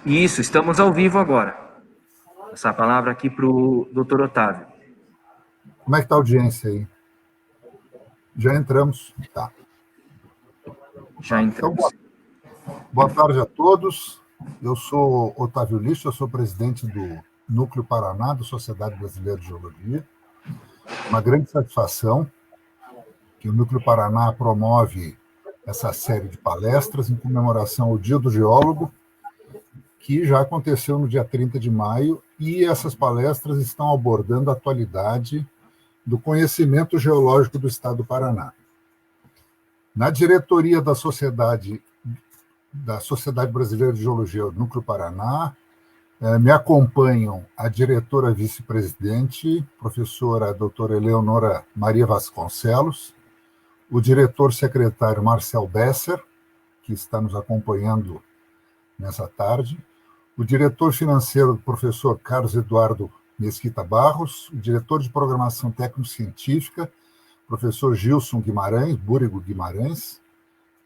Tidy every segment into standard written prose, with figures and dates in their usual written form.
Isso, estamos ao vivo agora. Essa palavra aqui para o doutor Otávio. Como é que está a audiência aí? Já entramos? Tá. Já entramos. Então, boa tarde a todos. Eu sou Otávio Lixo, eu sou presidente do Núcleo Paraná, da Sociedade Brasileira de Geologia. Uma grande satisfação que o Núcleo Paraná promove essa série de palestras em comemoração ao Dia do Geólogo, que já aconteceu no dia 30 de maio, e essas palestras estão abordando a atualidade do conhecimento geológico do Estado do Paraná. Na diretoria da Sociedade Brasileira de Geologia, o Núcleo Paraná, me acompanham a diretora vice-presidente, professora doutora Eleonora Maria Vasconcelos, o diretor-secretário Marcel Besser, que está nos acompanhando nessa tarde, o diretor financeiro, professor Carlos Eduardo Mesquita Barros, o diretor de programação técnico-científica, professor Gilson Guimarães, Búrigo Guimarães,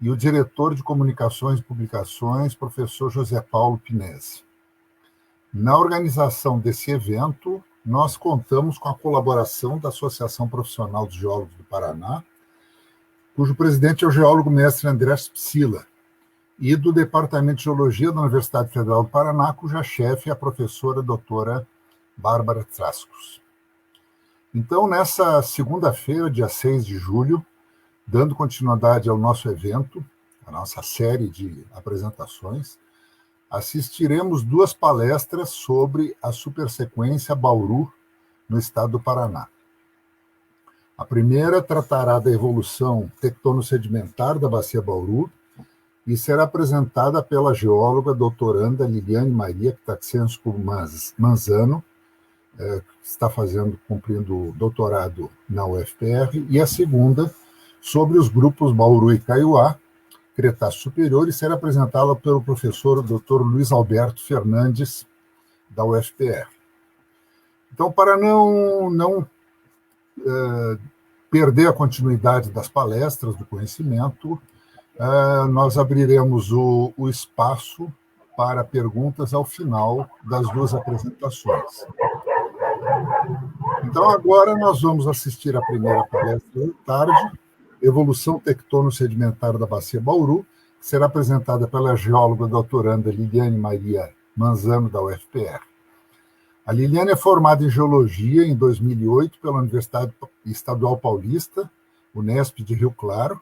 e o diretor de comunicações e publicações, professor José Paulo Pinese. Na organização desse evento, nós contamos com a colaboração da Associação Profissional de Geólogos do Paraná, cujo presidente é o geólogo mestre Andrés Psila, e do Departamento de Geologia da Universidade Federal do Paraná, cuja chefe é a professora doutora Bárbara Trascos. Então, nessa segunda-feira, dia 6 de julho, dando continuidade ao nosso evento, a nossa série de apresentações, assistiremos 2 palestras sobre a supersequência Bauru, no estado do Paraná. A primeira tratará da evolução tectono-sedimentar da Bacia Bauru e será apresentada pela geóloga doutoranda Liliane Maria Ktaxensko Manzano, que está cumprindo doutorado na UFPR, e a segunda sobre os grupos Bauru e Kaiowá, Cretáceo Superior, e será apresentada pelo professor Dr. Luiz Alberto Fernandes, da UFPR. Então, para não perder a continuidade das palestras, do conhecimento, nós abriremos o espaço para perguntas ao final das 2 apresentações. Então, agora nós vamos assistir à primeira palestra da tarde, Evolução Tectono-Sedimentar da Bacia Bauru, que será apresentada pela geóloga doutoranda Liliane Maria Manzano, da UFPR. A Liliane é formada em Geologia em 2008 pela Universidade Estadual Paulista, Unesp de Rio Claro,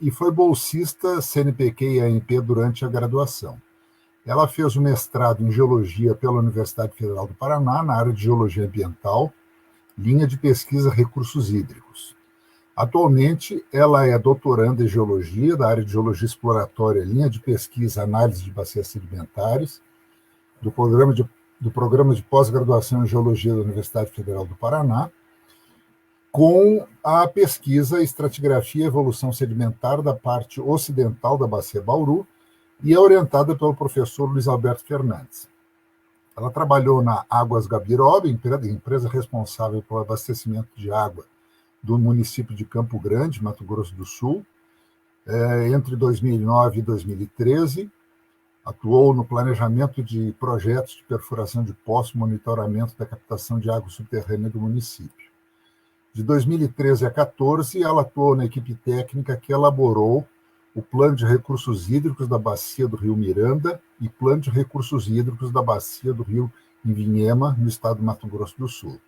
e foi bolsista CNPq e ANP durante a graduação. Ela fez o mestrado em Geologia pela Universidade Federal do Paraná, na área de Geologia Ambiental, linha de pesquisa Recursos Hídricos. Atualmente, ela é doutoranda em Geologia, da área de Geologia Exploratória, linha de pesquisa Análise de Bacias Sedimentares, do programa de pós-graduação em Geologia da Universidade Federal do Paraná, com a pesquisa Estratigrafia e Evolução Sedimentar da parte ocidental da Bacia Bauru, e é orientada pelo professor Luiz Alberto Fernandes. Ela trabalhou na Águas Gabiroba, empresa responsável pelo abastecimento de água do município de Campo Grande, Mato Grosso do Sul, entre 2009 e 2013, atuou no planejamento de projetos de perfuração de poços e monitoramento da captação de água subterrânea do município. De 2013 a 2014, ela atuou na equipe técnica que elaborou o Plano de Recursos Hídricos da Bacia do Rio Miranda e Plano de Recursos Hídricos da Bacia do Rio Ivinhema, no estado do Mato Grosso do Sul.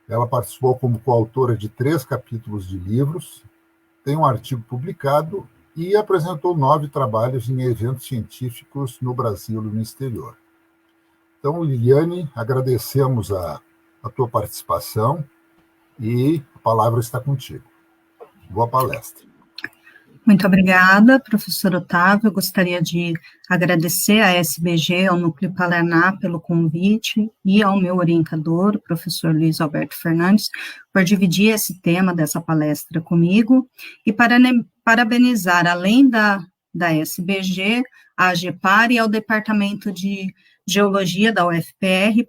Ela participou como coautora de 3 capítulos de livros, tem um artigo publicado e apresentou 9 trabalhos em eventos científicos no Brasil e no exterior. Então, Liliane, agradecemos a tua participação e a palavra está contigo. Boa palestra. Muito obrigada, professor Otávio. Eu gostaria de agradecer à SBG, ao Núcleo Paraná, pelo convite, e ao meu orientador, o professor Luiz Alberto Fernandes, por dividir esse tema dessa palestra comigo, e parabenizar, além da SBG, a AGEPAR e ao Departamento de Geologia da UFPR,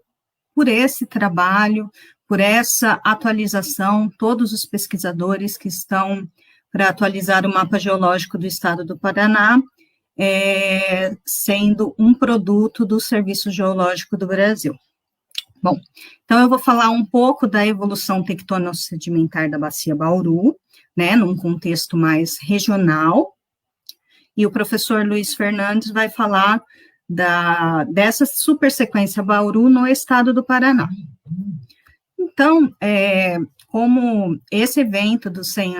por esse trabalho, por essa atualização, todos os pesquisadores que estão para atualizar o mapa geológico do estado do Paraná, sendo um produto do Serviço Geológico do Brasil. Bom, então eu vou falar um pouco da evolução tectono-sedimentar da Bacia Bauru, né, num contexto mais regional, e o professor Luiz Fernandes vai falar dessa supersequência Bauru no estado do Paraná. Então, como esse evento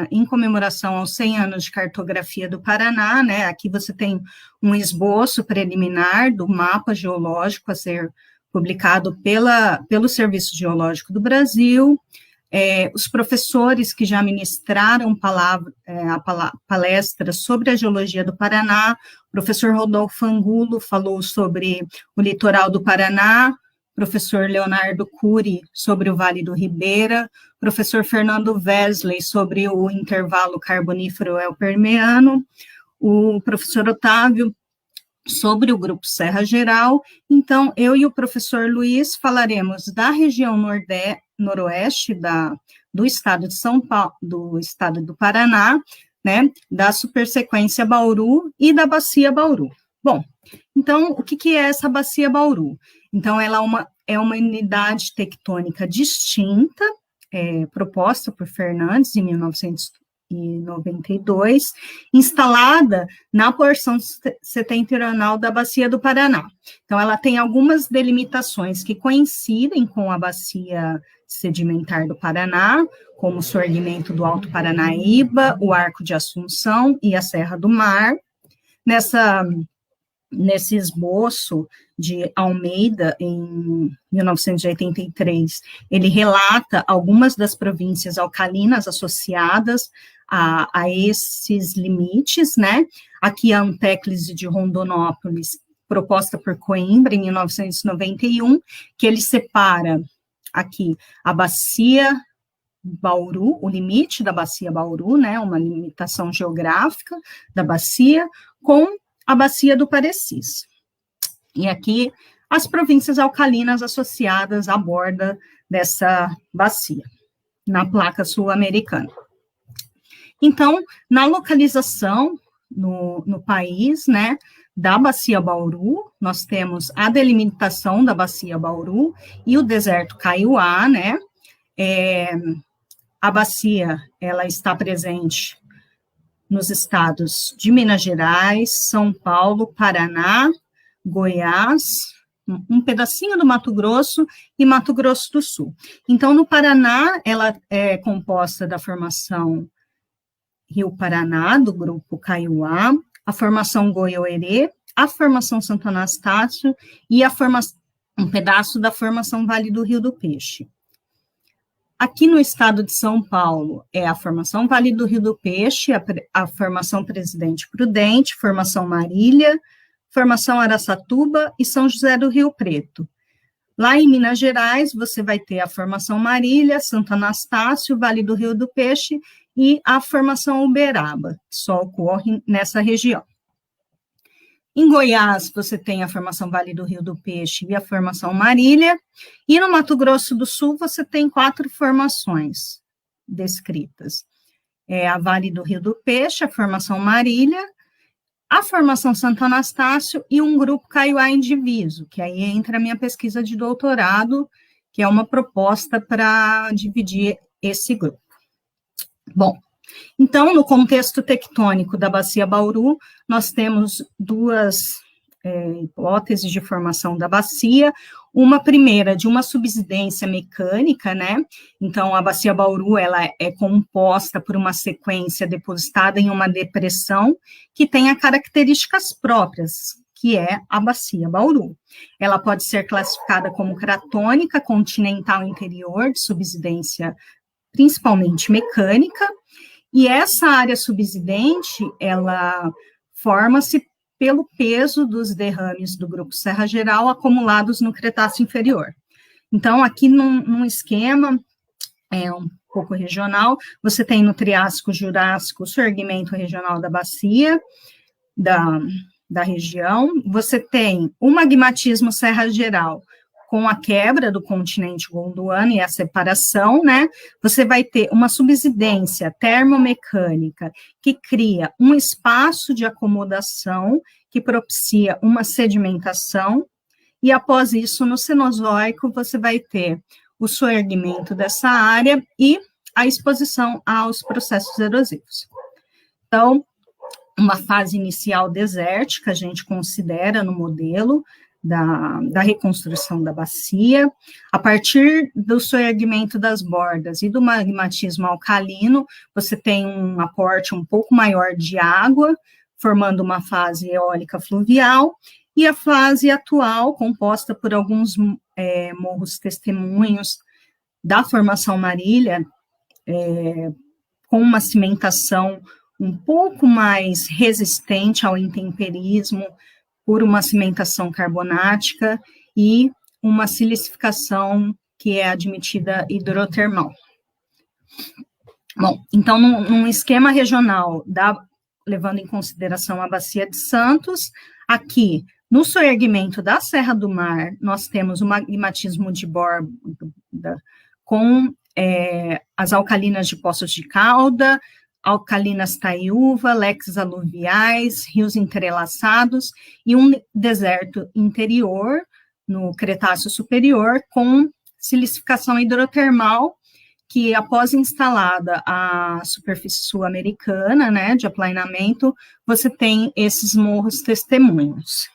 em comemoração aos 100 anos de cartografia do Paraná, né, aqui você tem um esboço preliminar do mapa geológico a ser publicado pelo Serviço Geológico do Brasil. Os professores que já ministraram palestra sobre a geologia do Paraná, o professor Rodolfo Angulo falou sobre o litoral do Paraná, professor Leonardo Cury sobre o Vale do Ribeira, professor Fernando Wesley sobre o intervalo carbonífero-elpermiano, o professor Otávio sobre o Grupo Serra Geral. Então, eu e o professor Luiz falaremos da região noroeste do estado de São Paulo, do estado do Paraná, né, da supersequência Bauru e da Bacia Bauru. Bom, então, o que é essa Bacia Bauru? Então, ela é uma unidade tectônica distinta, proposta por Fernandes em 1992, instalada na porção setentrional da Bacia do Paraná. Então, ela tem algumas delimitações que coincidem com a Bacia Sedimentar do Paraná, como o surgimento do Alto Paranaíba, o Arco de Assunção e a Serra do Mar. Nesse esboço de Almeida, em 1983, ele relata algumas das províncias alcalinas associadas a esses limites, né? Aqui a Antéclise de Rondonópolis, proposta por Coimbra, em 1991, que ele separa aqui a Bacia Bauru, o limite da Bacia Bauru, né? Uma limitação geográfica da bacia, com a Bacia do Parecis. E aqui, as províncias alcalinas associadas à borda dessa bacia, na placa sul-americana. Então, na localização no país, né, da Bacia Bauru, nós temos a delimitação da Bacia Bauru e o deserto Kaiowá, né, a bacia, ela está presente nos estados de Minas Gerais, São Paulo, Paraná, Goiás, um pedacinho do Mato Grosso e Mato Grosso do Sul. Então, no Paraná, ela é composta da formação Rio Paraná, do grupo Kaiowá, a formação Goiôerê, a formação Santo Anastácio e um pedaço da formação Vale do Rio do Peixe. Aqui no estado de São Paulo, é a formação Vale do Rio do Peixe, a formação Presidente Prudente, formação Marília, formação Araçatuba e São José do Rio Preto. Lá em Minas Gerais, você vai ter a formação Marília, Santo Anastácio, Vale do Rio do Peixe e a formação Uberaba, que só ocorre nessa região. Em Goiás, você tem a formação Vale do Rio do Peixe e a formação Marília, e no Mato Grosso do Sul você tem 4 formações descritas. A Vale do Rio do Peixe, a formação Marília, a formação Santo Anastácio e um grupo Kaiowá indiviso, que aí entra a minha pesquisa de doutorado, que é uma proposta para dividir esse grupo. Bom, então, no contexto tectônico da Bacia Bauru, nós temos 2 hipóteses de formação da bacia, uma primeira de uma subsidência mecânica, né? Então, a Bacia Bauru, ela é composta por uma sequência depositada em uma depressão que tenha características próprias, que é a Bacia Bauru. Ela pode ser classificada como cratônica, continental interior, de subsidência principalmente mecânica, e essa área subsidente, ela forma-se pelo peso dos derrames do Grupo Serra Geral acumulados no Cretáceo Inferior. Então, aqui num esquema um pouco regional, você tem no Triássico Jurássico o surgimento regional da bacia, da região, você tem o magmatismo Serra Geral com a quebra do continente Gondwana e a separação, né, você vai ter uma subsidência termomecânica que cria um espaço de acomodação que propicia uma sedimentação, e após isso, no Cenozoico, você vai ter o soerguimento dessa área e a exposição aos processos erosivos. Então, uma fase inicial desértica, a gente considera no modelo da reconstrução da bacia. A partir do soerguimento das bordas e do magmatismo alcalino, você tem um aporte um pouco maior de água, formando uma fase eólica fluvial, e a fase atual, composta por alguns morros testemunhos da formação Marília, com uma cimentação um pouco mais resistente ao intemperismo, por uma cimentação carbonática e uma silicificação que é admitida hidrotermal. Bom, então, num esquema regional, levando em consideração a Bacia de Santos, aqui, no soerguimento da Serra do Mar, nós temos o magmatismo de borda com as alcalinas de Poços de Calda, alcalinas Taiúva, leques aluviais, rios entrelaçados e um deserto interior, no Cretáceo Superior, com silicificação hidrotermal, que após instalada a superfície sul-americana, né, de aplainamento, você tem esses morros testemunhos.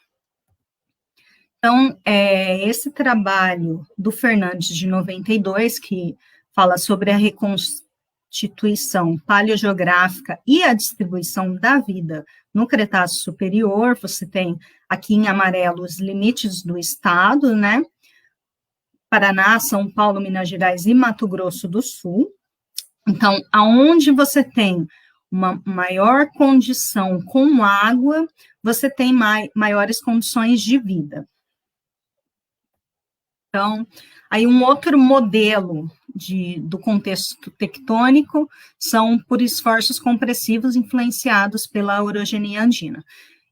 Então, esse trabalho do Fernandes, de 92, que fala sobre a reconstituição paleogeográfica e a distribuição da vida no Cretáceo Superior, você tem aqui em amarelo os limites do estado, né, Paraná, São Paulo, Minas Gerais e Mato Grosso do Sul. Então, aonde você tem uma maior condição com água, você tem maiores condições de vida. Então, aí um outro modelo do contexto tectônico são por esforços compressivos influenciados pela orogenia andina.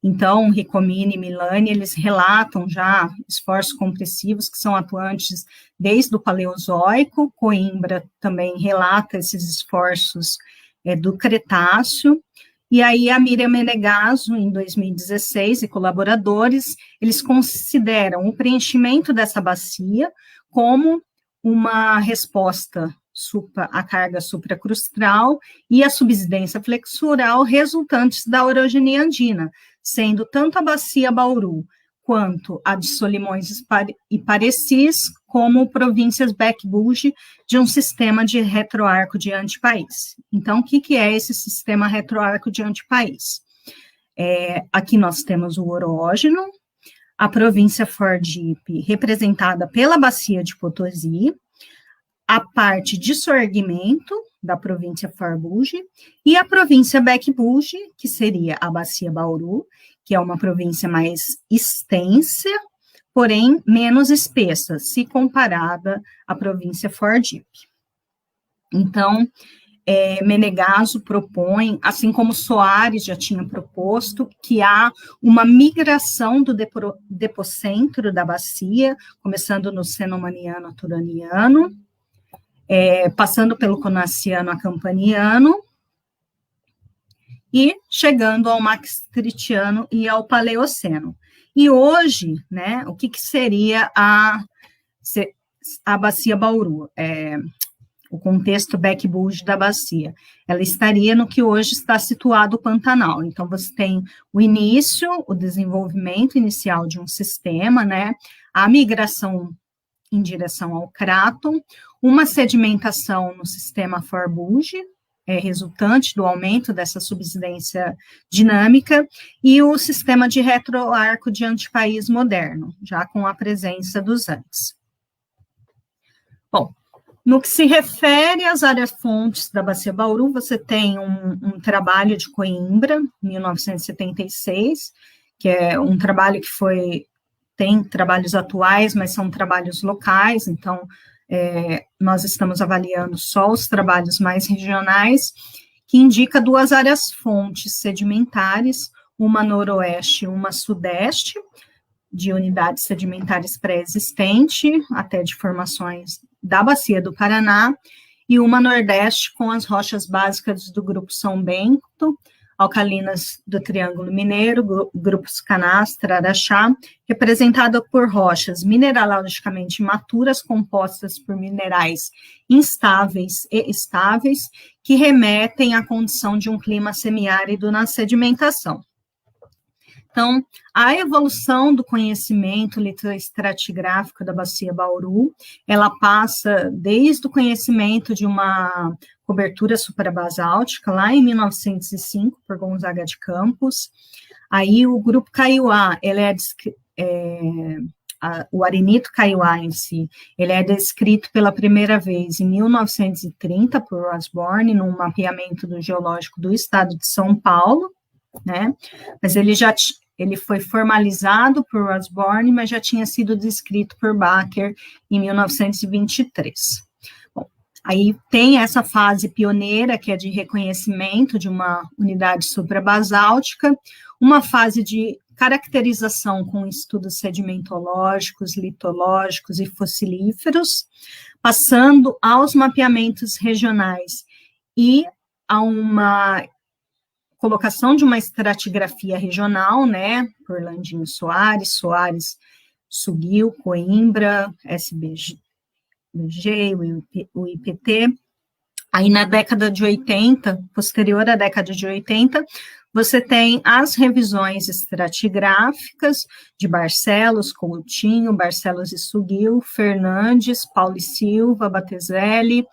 Então, Ricomini e Milani, eles relatam já esforços compressivos que são atuantes desde o Paleozoico. Coimbra também relata esses esforços do Cretáceo. E aí a Miriam Menegaso, em 2016, e colaboradores, eles consideram o preenchimento dessa bacia como uma resposta à carga supracrustal e a subsidência flexural resultantes da orogenia andina, sendo tanto a bacia Bauru quanto a de Solimões e Parecis, como províncias Bec-Bugey de um sistema de retroarco de antipaís. Então, o que é esse sistema retroarco de antipaís? Aqui nós temos o orógeno, a província Fordipe, representada pela bacia de Potosí, a parte de soerguimento da província Far-Bugey e a província Bec-Bugey, que seria a bacia Bauru, que é uma província mais extensa, porém menos espessa, se comparada à província Fordipe. Então, Menegaso propõe, assim como Soares já tinha proposto, que há uma migração do depocentro da bacia, começando no Cenomaniano-Turaniano, passando pelo Conaciano-Acampaniano, e chegando ao Maastrichtiano e ao Paleoceno. E hoje, né, o que seria a bacia Bauru? O contexto Bec-Bugey da bacia. Ela estaria no que hoje está situado o Pantanal. Então, você tem o início, o desenvolvimento inicial de um sistema, né, a migração em direção ao Craton, uma sedimentação no sistema Far-Bugey, resultante do aumento dessa subsidência dinâmica, e o sistema de retroarco de antipaís moderno, já com a presença dos Andes. Bom, no que se refere às áreas fontes da Bacia Bauru, você tem um trabalho de Coimbra, 1976, que é um trabalho que tem trabalhos atuais, mas são trabalhos locais, então nós estamos avaliando só os trabalhos mais regionais, que indica duas áreas fontes sedimentares, uma noroeste e uma sudeste, de unidades sedimentares pré-existente, até de formações da Bacia do Paraná, e uma Nordeste com as rochas básicas do Grupo São Bento, alcalinas do Triângulo Mineiro, grupos Canastra, Araxá, representada por rochas mineralogicamente maturas, compostas por minerais instáveis e estáveis, que remetem à condição de um clima semiárido na sedimentação. Então, a evolução do conhecimento litoestratigráfico da Bacia Bauru, ela passa desde o conhecimento de uma cobertura suprabasáltica, lá em 1905, por Gonzaga de Campos. Aí o grupo Kaiowá, o arenito Kaiowá em si, ele é descrito pela primeira vez em 1930 por Osborne, num mapeamento do geológico do estado de São Paulo, né? Mas ele foi formalizado por Osborne, mas já tinha sido descrito por Baker em 1923. Bom, aí tem essa fase pioneira, que é de reconhecimento de uma unidade suprabasáltica, uma fase de caracterização com estudos sedimentológicos, litológicos e fossilíferos, passando aos mapeamentos regionais e a uma colocação de uma estratigrafia regional, né, por Landinho Soares, Suguil, Coimbra, SBG, o IPT. Aí na década de 80, posterior à década de 80, você tem as revisões estratigráficas de Barcelos, Coutinho, Barcelos e Suguil, Fernandes, Paulo e Silva, Batezelli.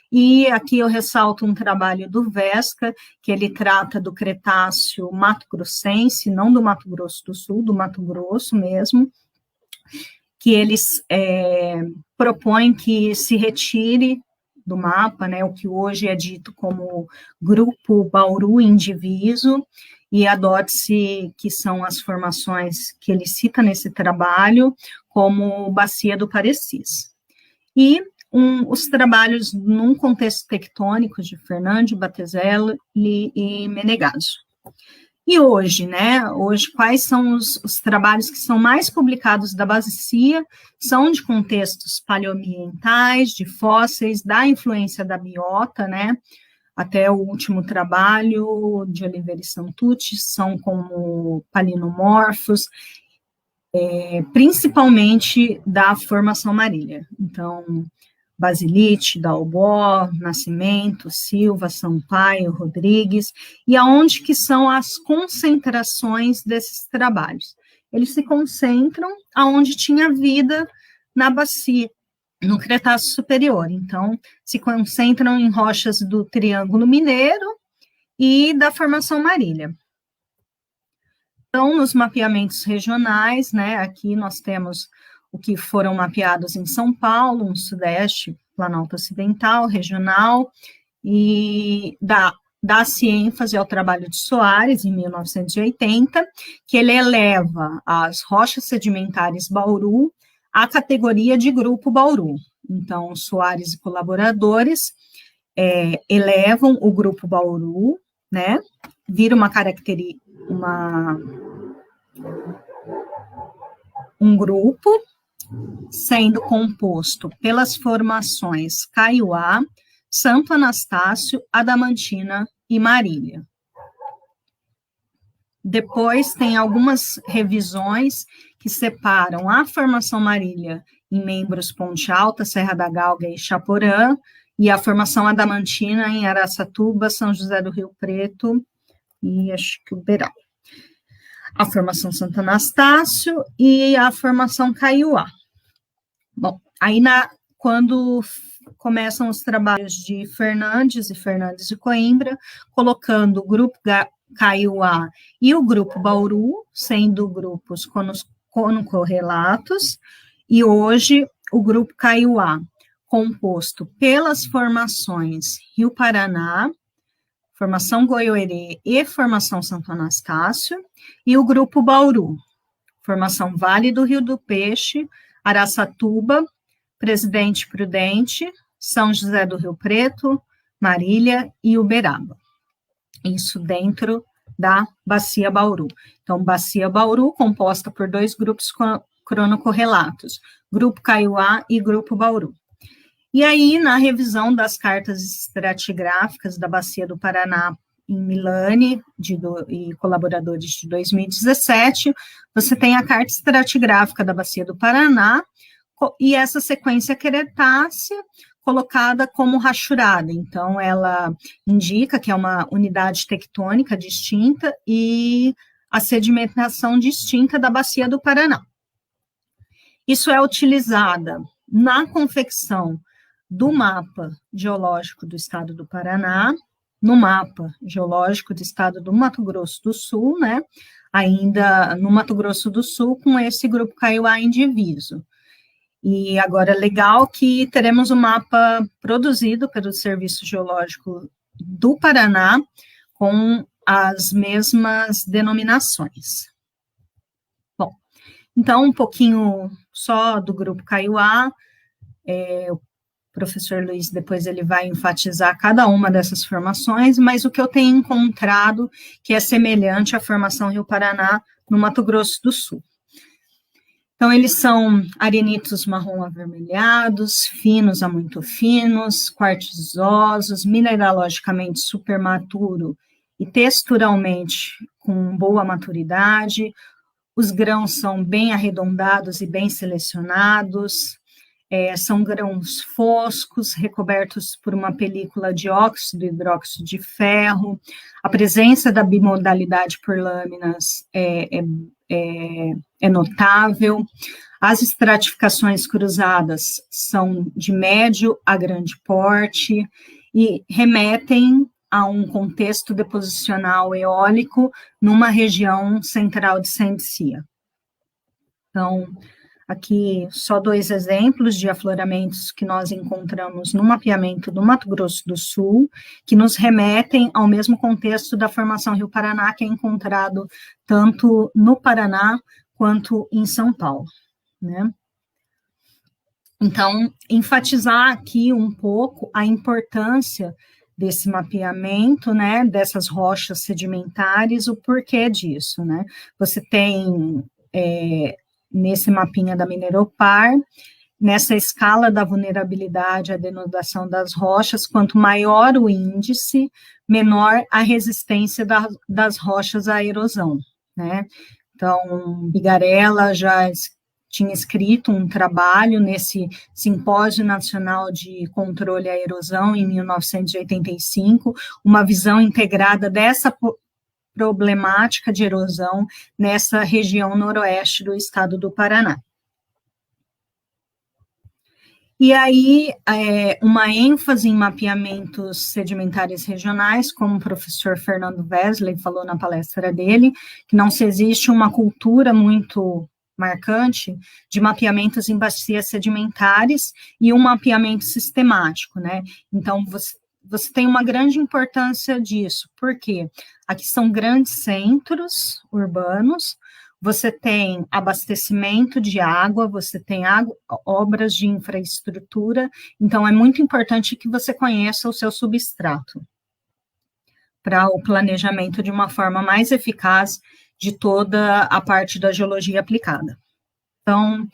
E aqui eu ressalto um trabalho do Vesca, que ele trata do Cretáceo mato-grossense, não do Mato Grosso do Sul, do Mato Grosso mesmo, que eles propõem que se retire do mapa, né, o que hoje é dito como Grupo Bauru Indiviso, e adote-se que são as formações que ele cita nesse trabalho, como Bacia do Parecis. E os trabalhos num contexto tectônico de Fernandes, Batezelli e Menegaso. E hoje, né, quais são os trabalhos que são mais publicados da bacia? São de contextos paleoambientais, de fósseis, da influência da biota, né, até o último trabalho de Oliveira e Santucci, são como palinomorfos, principalmente da formação marília. Então, Basilite, Dalbó, Nascimento, Silva, Sampaio, Rodrigues, e aonde que são as concentrações desses trabalhos? Eles se concentram aonde tinha vida na bacia, no Cretáceo Superior. Então, se concentram em rochas do Triângulo Mineiro e da Formação Marília. Então, nos mapeamentos regionais, né, aqui nós temos o que foram mapeados em São Paulo, no Sudeste, Planalto Ocidental, regional, e dá-se ênfase ao trabalho de Soares, em 1980, que ele eleva as rochas sedimentares Bauru à categoria de Grupo Bauru. Então, Soares e colaboradores elevam o Grupo Bauru, né, vira um grupo, sendo composto pelas formações Kaiowá, Santo Anastácio, Adamantina e Marília. Depois tem algumas revisões que separam a formação Marília em membros Ponte Alta, Serra da Galga e Chaporã, e a formação Adamantina em Araçatuba, São José do Rio Preto e acho que Uberaba. A formação Santo Anastácio e a formação Kaiowá. Bom, aí quando começam os trabalhos de Fernandes e Coimbra, colocando o grupo Kaiowá e o grupo Bauru, sendo grupos conocorrelatos, e hoje o grupo Kaiowá, composto pelas formações Rio Paraná, Formação Goiôerê e Formação Santo Anastácio, e o grupo Bauru, Formação Vale do Rio do Peixe, Araçatuba, Presidente Prudente, São José do Rio Preto, Marília e Uberaba. Isso dentro da Bacia Bauru. Então, Bacia Bauru, composta por 2 grupos cronocorrelatos, Grupo Kaiowá e Grupo Bauru. E aí, na revisão das cartas estratigráficas da Bacia do Paraná em Milani e colaboradores de 2017, você tem a carta estratigráfica da Bacia do Paraná e essa sequência queretácea colocada como rachurada. Então, ela indica que é uma unidade tectônica distinta e a sedimentação distinta da Bacia do Paraná. Isso é utilizada na confecção do mapa geológico do estado do Paraná, no mapa geológico do estado do Mato Grosso do Sul, né? Ainda no Mato Grosso do Sul, com esse grupo Kaiowá indiviso. E agora, legal que teremos um mapa produzido pelo Serviço Geológico do Paraná com as mesmas denominações. Bom, então, um pouquinho só do grupo Kaiowá, o professor Luiz depois ele vai enfatizar cada uma dessas formações, mas o que eu tenho encontrado que é semelhante à formação Rio Paraná no Mato Grosso do Sul. Então, eles são arenitos marrom avermelhados, finos a muito finos, quartzosos, mineralogicamente supermaturo e texturalmente com boa maturidade. Os grãos são bem arredondados e bem selecionados, são grãos foscos, recobertos por uma película de óxido e hidróxido de ferro. A presença da bimodalidade por lâminas é notável. As estratificações cruzadas são de médio a grande porte e remetem a um contexto deposicional eólico numa região central de Sandia. Então, aqui só 2 exemplos de afloramentos que nós encontramos no mapeamento do Mato Grosso do Sul, que nos remetem ao mesmo contexto da formação Rio Paraná, que é encontrado tanto no Paraná quanto em São Paulo, né? Então, enfatizar aqui um pouco a importância desse mapeamento, né, dessas rochas sedimentares, o porquê disso, né? Você tem nesse mapinha da Mineropar, nessa escala da vulnerabilidade à denudação das rochas, quanto maior o índice, menor a resistência das rochas à erosão, né? Então, Bigarella já tinha escrito um trabalho nesse Simpósio Nacional de Controle à Erosão, em 1985, uma visão integrada dessa problemática de erosão nessa região noroeste do estado do Paraná. E aí, uma ênfase em mapeamentos sedimentares regionais, como o professor Fernando Wesley falou na palestra dele, que não se existe uma cultura muito marcante de mapeamentos em bacias sedimentares e um mapeamento sistemático, né? Então, você tem uma grande importância disso, porque aqui são grandes centros urbanos, você tem abastecimento de água, você tem obras de infraestrutura, então é muito importante que você conheça o seu substrato para o planejamento de uma forma mais eficaz de toda a parte da geologia aplicada. Então,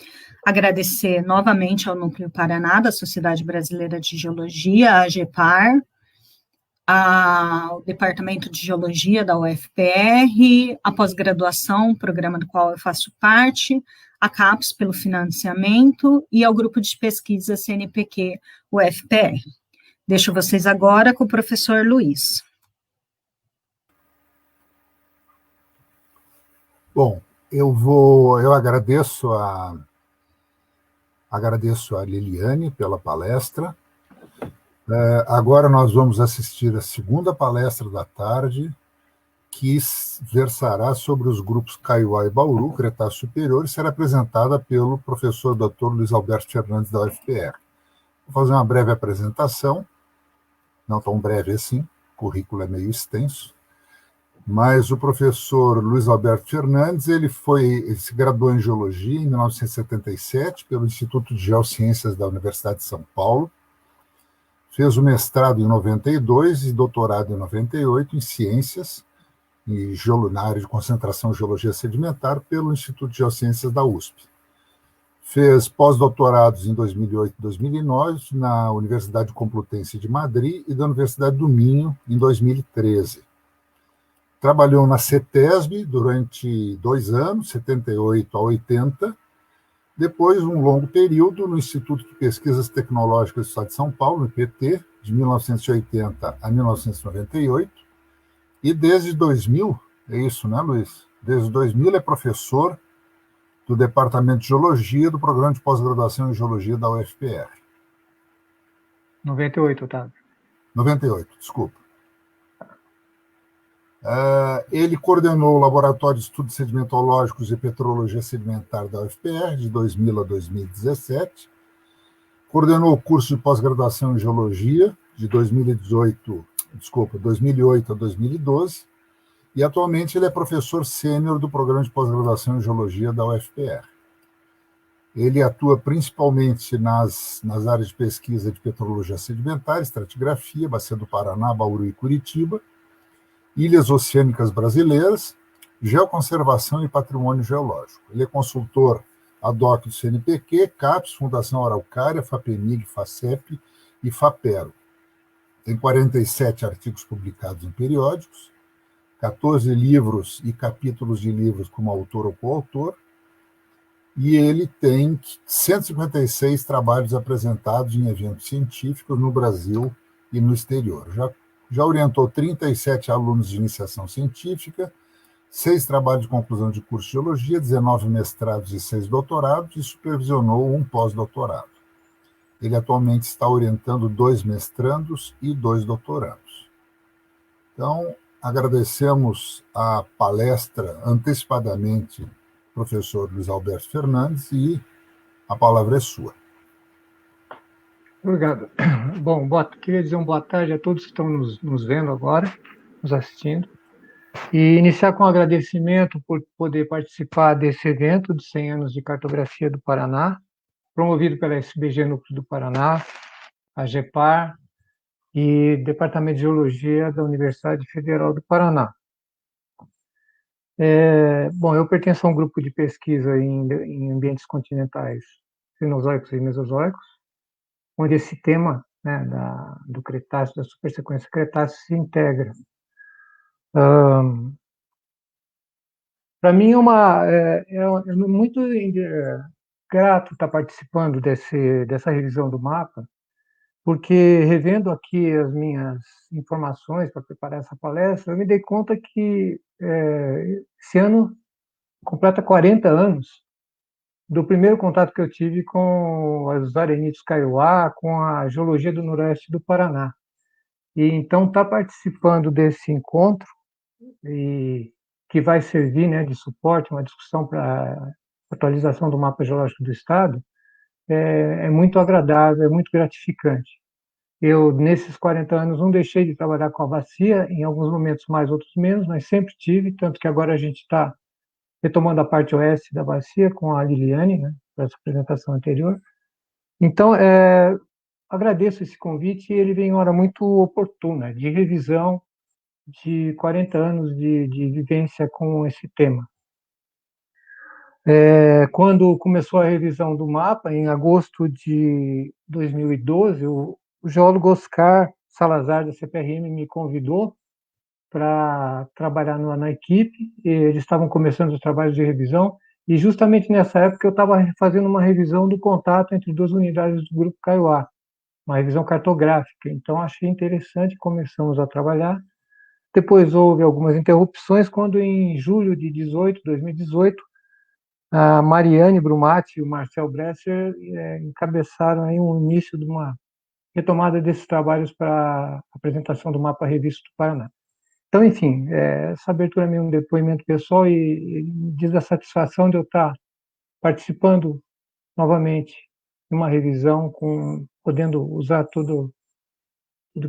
agradecer novamente ao Núcleo Paraná, da Sociedade Brasileira de Geologia, a AGEPAR, ao Departamento de Geologia da UFPR, a pós-graduação, programa do qual eu faço parte, a CAPES pelo financiamento e ao grupo de pesquisa CNPq UFPR. Deixo vocês agora com o professor Luiz. Bom, eu agradeço a Liliane pela palestra. Agora nós vamos assistir a segunda palestra da tarde, que versará sobre os grupos Kaiowá e Bauru, Cretáceo Superior, e será apresentada pelo professor Dr. Luiz Alberto Fernandes, da UFPR. Vou fazer uma breve apresentação, não tão breve assim, o currículo é meio extenso, mas o professor Luiz Alberto Fernandes, ele se graduou em Geologia em 1977 pelo Instituto de Geociências da Universidade de São Paulo, fez o mestrado em 92 e doutorado em 98 em Ciências, na área de concentração em geologia sedimentar pelo Instituto de Geociências da USP. Fez pós-doutorados em 2008 e 2009 na Universidade Complutense de Madrid e da Universidade do Minho em 2013. Trabalhou na CETESB durante 2 anos, 78 a 80, depois um longo período no Instituto de Pesquisas Tecnológicas do Estado de São Paulo, no IPT, de 1980 a 1998, e desde 2000, é isso, né, Luiz? Desde 2000 é professor do Departamento de Geologia do Programa de Pós-Graduação em Geologia da UFPR. 98, Otávio. 98, desculpa. Ele coordenou o Laboratório de Estudos Sedimentológicos e Petrologia Sedimentar da UFPR, de 2000 a 2017. Coordenou o curso de pós-graduação em Geologia, de 2008 a 2012. E atualmente ele é professor sênior do Programa de Pós-Graduação em Geologia da UFPR. Ele atua principalmente nas áreas de pesquisa de petrologia sedimentar, estratigrafia, Bacia do Paraná, Bauru e Curitiba, ilhas oceânicas brasileiras, geoconservação e patrimônio geológico. Ele é consultor ad hoc do CNPq, CAPES, Fundação Araucária, FAPEMIG, FACEP e FAPERO. Tem 47 artigos publicados em periódicos, 14 livros e capítulos de livros como autor ou coautor, e ele tem 156 trabalhos apresentados em eventos científicos no Brasil e no exterior. Já orientou 37 alunos de iniciação científica, 6 trabalhos de conclusão de curso de geologia, 19 mestrados e 6 doutorados, e supervisionou um pós-doutorado. Ele atualmente está orientando 2 mestrandos e 2 doutorandos. Então, agradecemos a palestra antecipadamente, professor Luiz Alberto Fernandes, e a palavra é sua. Obrigado. Bom, queria dizer uma boa tarde a todos que estão nos vendo agora, nos assistindo, e iniciar com um agradecimento por poder participar desse evento de 100 anos de cartografia do Paraná, promovido pela SBG Núcleo do Paraná, a GEPAR e Departamento de Geologia da Universidade Federal do Paraná. Bom, eu pertenço a um grupo de pesquisa em ambientes continentais cenozoicos e mesozoicos, onde esse tema, né, do Cretáceo, da supersequência Cretácea, se integra. Para mim é muito grato estar participando dessa revisão do mapa, porque revendo aqui as minhas informações para preparar essa palestra, eu me dei conta que esse ano completa 40 anos do primeiro contato que eu tive com os arenitos Kaiowá, com a geologia do noroeste do Paraná. E então estar participando desse encontro, e que vai servir, né, de suporte, uma discussão para a atualização do mapa geológico do Estado, é muito agradável, é muito gratificante. Eu, nesses 40 anos, não deixei de trabalhar com a bacia, em alguns momentos mais, outros menos, mas sempre tive, tanto que agora a gente está retomando a parte oeste da bacia com a Liliane, né, para essa apresentação anterior. Então, agradeço esse convite, e ele vem em hora muito oportuna, de revisão de 40 anos de vivência com esse tema. Quando começou a revisão do mapa, em agosto de 2012, o geólogo Oscar Salazar, da CPRM, me convidou para trabalhar na equipe. Eles estavam começando os trabalhos de revisão, e justamente nessa época eu estava fazendo uma revisão do contato entre 2 unidades do Grupo Kaiowá, uma revisão cartográfica. Então, achei interessante, começamos a trabalhar. Depois houve algumas interrupções, quando em julho de 2018, a Mariane Brumati e o Marcel Bresser encabeçaram aí um início de uma retomada desses trabalhos para a apresentação do mapa revisto do Paraná. Então, enfim, essa abertura é um depoimento pessoal, e diz a satisfação de eu estar participando novamente de uma revisão, podendo usar tudo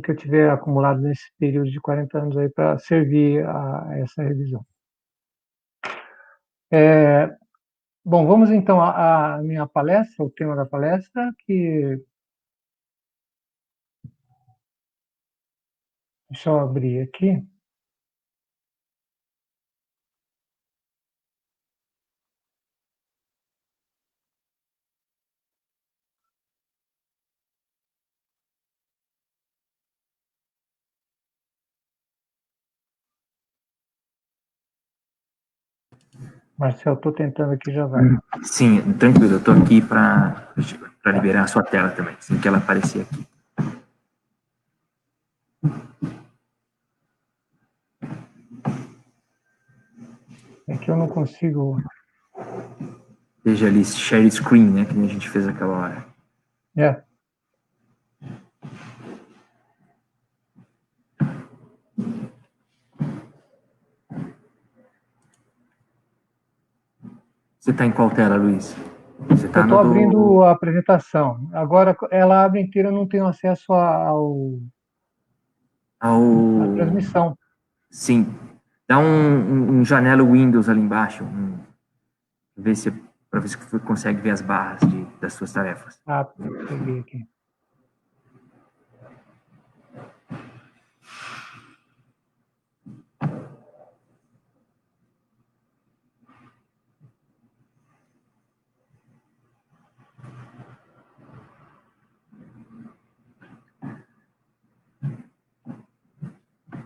que eu tiver acumulado nesse período de 40 anos aí para servir a essa revisão. Bom, vamos então à minha palestra, o tema da palestra, que... Deixa eu abrir aqui. Marcel, estou tentando aqui, já vai. Sim, tranquilo, eu estou aqui para liberar a sua tela também, assim que ela aparecer aqui. É que eu não consigo... Veja ali, share screen, né, que a gente fez aquela hora. É. Você está em qual tela, Luiz? Você Eu está estou no do... abrindo a apresentação. Agora, ela abre inteira, eu não tenho acesso à transmissão. Sim. Dá um janela Windows ali embaixo, para ver se você consegue ver as barras das suas tarefas. Ah, peguei aqui.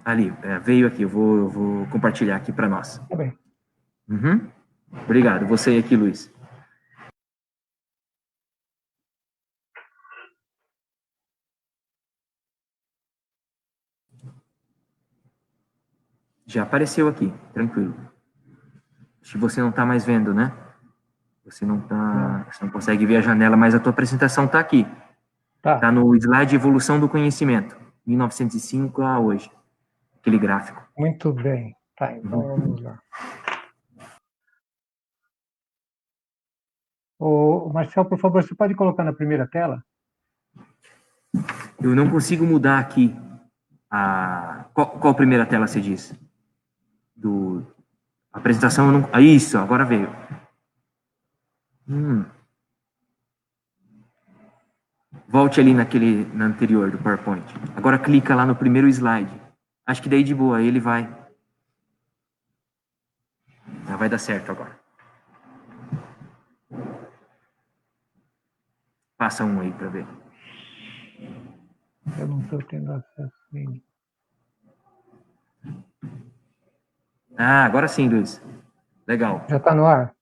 Ali, veio aqui, eu vou compartilhar aqui para nós. Tá bem. Uhum. Obrigado. Você aí aqui, Luiz. Já apareceu aqui, tranquilo. Acho que você não está mais vendo, né? Você não consegue ver a janela, mas a tua apresentação está aqui. Tá. Está no slide Evolução do Conhecimento, 1905 a hoje. Aquele gráfico. Muito bem. Tá, então vamos lá. Ô, Marcel, por favor, você pode colocar na primeira tela? Eu não consigo mudar aqui qual primeira tela você diz? A apresentação não... Isso, agora veio. Volte ali na anterior do PowerPoint. Agora clica lá no primeiro slide. Acho que daí de boa, ele vai. Vai dar certo agora. Passa um aí para ver. Eu não estou tendo acesso ainda. Agora sim, Luiz. Legal. Já está no ar?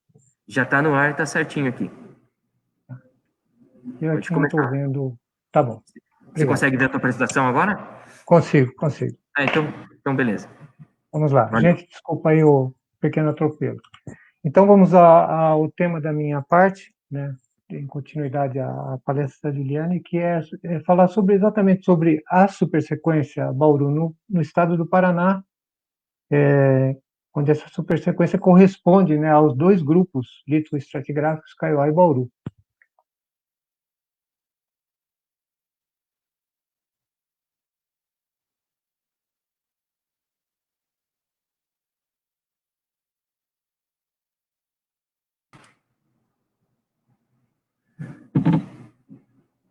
Já está no ar, está certinho aqui. Eu aqui não estou vendo. Tá bom. Obrigado. Você consegue ver a tua apresentação agora? Consigo. Então beleza. Vamos lá. Valeu. Gente, desculpa aí o pequeno atropelo. Então, vamos ao tema da minha parte, né, em continuidade à palestra da Juliane, que é falar exatamente sobre a supersequência Bauru no estado do Paraná, onde essa supersequência corresponde, né, aos dois grupos litoestratigráficos, Kaiowá e Bauru.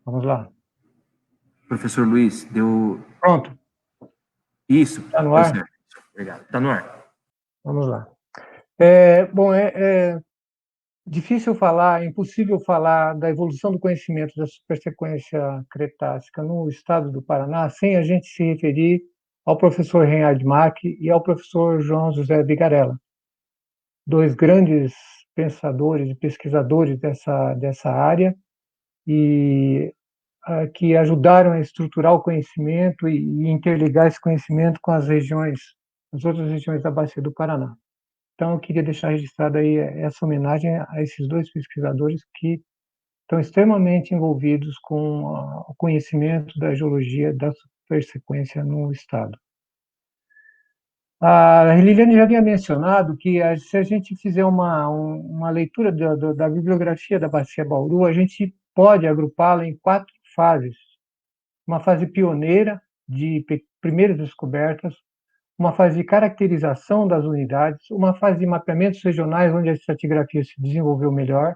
Vamos lá. Professor Luiz, deu... Pronto. Isso. Está no ar? Certo. Obrigado. Está no ar. Vamos lá. Bom, difícil falar, é impossível falar da evolução do conhecimento da supersequência cretácica no estado do Paraná sem a gente se referir ao professor Reinhard Mack e ao professor João José Bigarella, dois grandes pensadores e pesquisadores dessa área e que ajudaram a estruturar o conhecimento e interligar esse conhecimento com as outras regiões da Bacia do Paraná. Então, eu queria deixar registrada aí essa homenagem a esses dois pesquisadores que estão extremamente envolvidos com o conhecimento da geologia da supersequência no estado. A Liliane já havia mencionado que se a gente fizer uma leitura da bibliografia da Bacia Bauru, a gente pode agrupá-la em 4 fases. Uma fase pioneira, de primeiras descobertas, uma fase de caracterização das unidades, uma fase de mapeamentos regionais, onde a estratigrafia se desenvolveu melhor,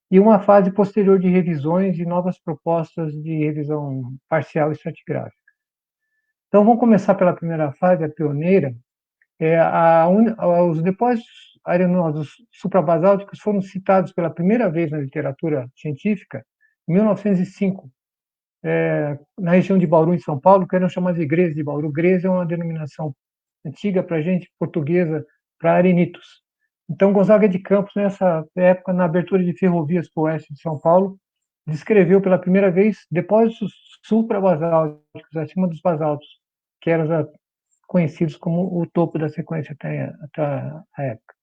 e uma fase posterior de revisões e novas propostas de revisão parcial estratigráfica. Então, vamos começar pela primeira fase, a pioneira. Os depósitos arenosos suprabasálticos foram citados pela primeira vez na literatura científica em 1905, na região de Bauru, em São Paulo, que eram chamadas de grês de Bauru. Grês é uma denominação antiga para a gente, portuguesa, para arenitos. Então, Gonzaga de Campos, nessa época, na abertura de ferrovias para o oeste de São Paulo, descreveu pela primeira vez depósitos suprabasálticos, acima dos basálticos, que eram conhecidos como o topo da sequência até a época.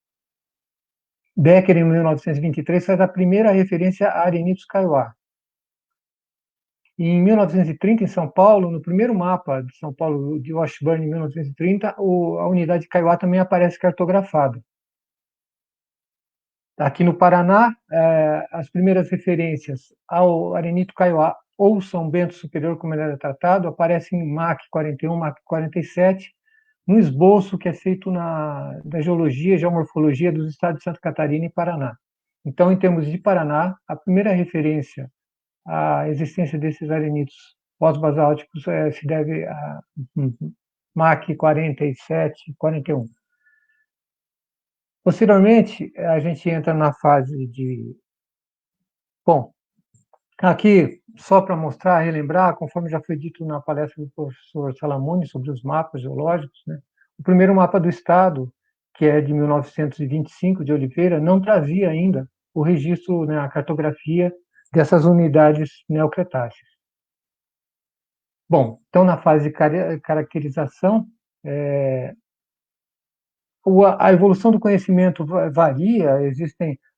Becker, em 1923, faz a primeira referência a arenitos kaiowá. E em 1930, em São Paulo, no primeiro mapa de São Paulo de Washburn, em 1930, a unidade kaiowá também aparece cartografada. Aqui no Paraná, as primeiras referências ao arenito kaiowá ou São Bento Superior, como ele era tratado, aparecem em MAC 41, MAC 47, no esboço que é feito da geologia e geomorfologia dos estados de Santa Catarina e Paraná. Então, em termos de Paraná, a primeira referência à existência desses arenitos pós-basálticos se deve a MAC 47, 41. Posteriormente, a gente entra na fase de... Bom, aqui, só para mostrar, relembrar, conforme já foi dito na palestra do professor Salamone sobre os mapas geológicos, né? O primeiro mapa do Estado, que é de 1925, de Oliveira, não trazia ainda o registro, né, a cartografia dessas unidades neocretáceas. Bom, então, na fase de caracterização, a evolução do conhecimento varia,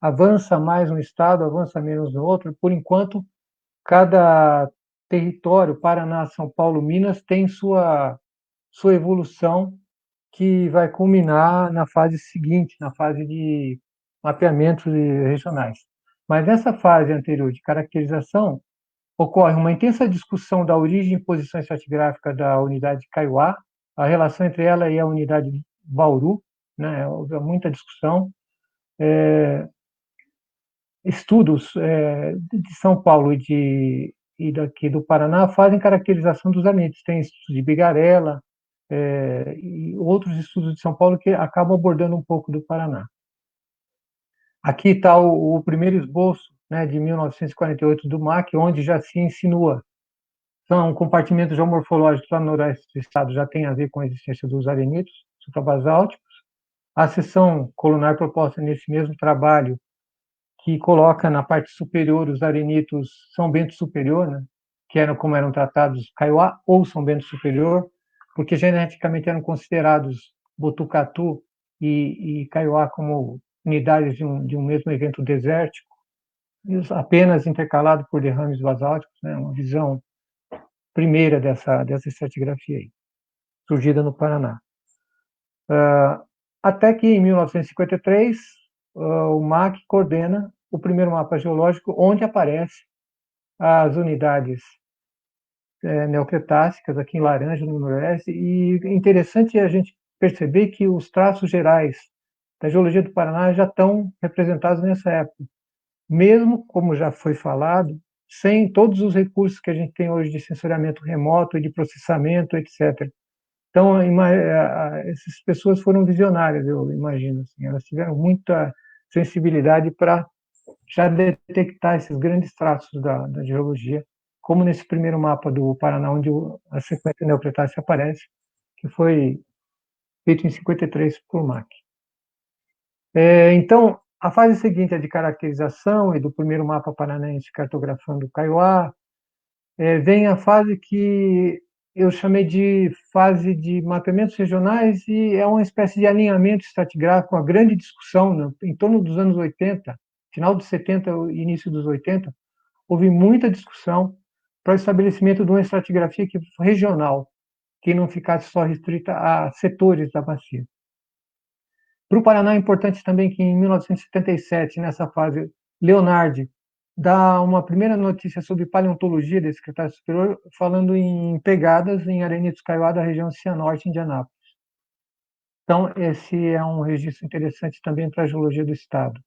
avança mais um estado, avança menos no outro. Por enquanto, cada território, Paraná, São Paulo, Minas, tem sua evolução que vai culminar na fase seguinte, na fase de mapeamentos regionais. Mas nessa fase anterior de caracterização, ocorre uma intensa discussão da origem e posição estratigráfica da unidade kaiowá, a relação entre ela e a unidade Bauru, né? Houve muita discussão. Estudos de São Paulo e daqui do Paraná fazem caracterização dos arenitos. Tem estudos de Bigarella e outros estudos de São Paulo que acabam abordando um pouco do Paraná. Aqui está o primeiro esboço, né, de 1948 do MAC, onde já se insinua. São compartimentos geomorfológicos lá no noroeste do estado, já tem a ver com a existência dos arenitos suprabasálticos. A seção colunar proposta nesse mesmo trabalho, que coloca na parte superior os arenitos São Bento Superior, né, que como eram tratados kaiowá ou São Bento Superior, porque geneticamente eram considerados Botucatu e kaiowá como unidades de um mesmo evento desértico, apenas intercalado por derrames basálticos, né, uma visão primeira dessa estratigrafia aí, surgida no Paraná. Até que, em 1953, o MAC coordena o primeiro mapa geológico, onde aparecem as unidades neocretácicas, aqui em laranja, no noroeste, e é interessante a gente perceber que os traços gerais da geologia do Paraná já estão representados nessa época, mesmo, como já foi falado, sem todos os recursos que a gente tem hoje de sensoriamento remoto, de processamento, etc. Então, essas pessoas foram visionárias, eu imagino. Assim, elas tiveram muita sensibilidade para já detectar esses grandes traços da geologia, como nesse primeiro mapa do Paraná, onde a sequência neocretácea aparece, que foi feito em 53 por MAC. Então, a fase seguinte é de caracterização e do primeiro mapa paranaense cartografando o kaiowá. Vem a fase que eu chamei de fase de mapeamentos regionais, e é uma espécie de alinhamento estratigráfico, uma grande discussão, né? Em torno dos anos 80, final dos 70 e início dos 80, houve muita discussão para o estabelecimento de uma estratigrafia regional, que não ficasse só restrita a setores da bacia. Para o Paraná é importante também que, em 1977, nessa fase, Leonardi dá uma primeira notícia sobre paleontologia desse Cretáceo Superior, falando em pegadas em arenitos kaiowá da região Cianorte, Indianápolis. Então, esse é um registro interessante também para a geologia do estado.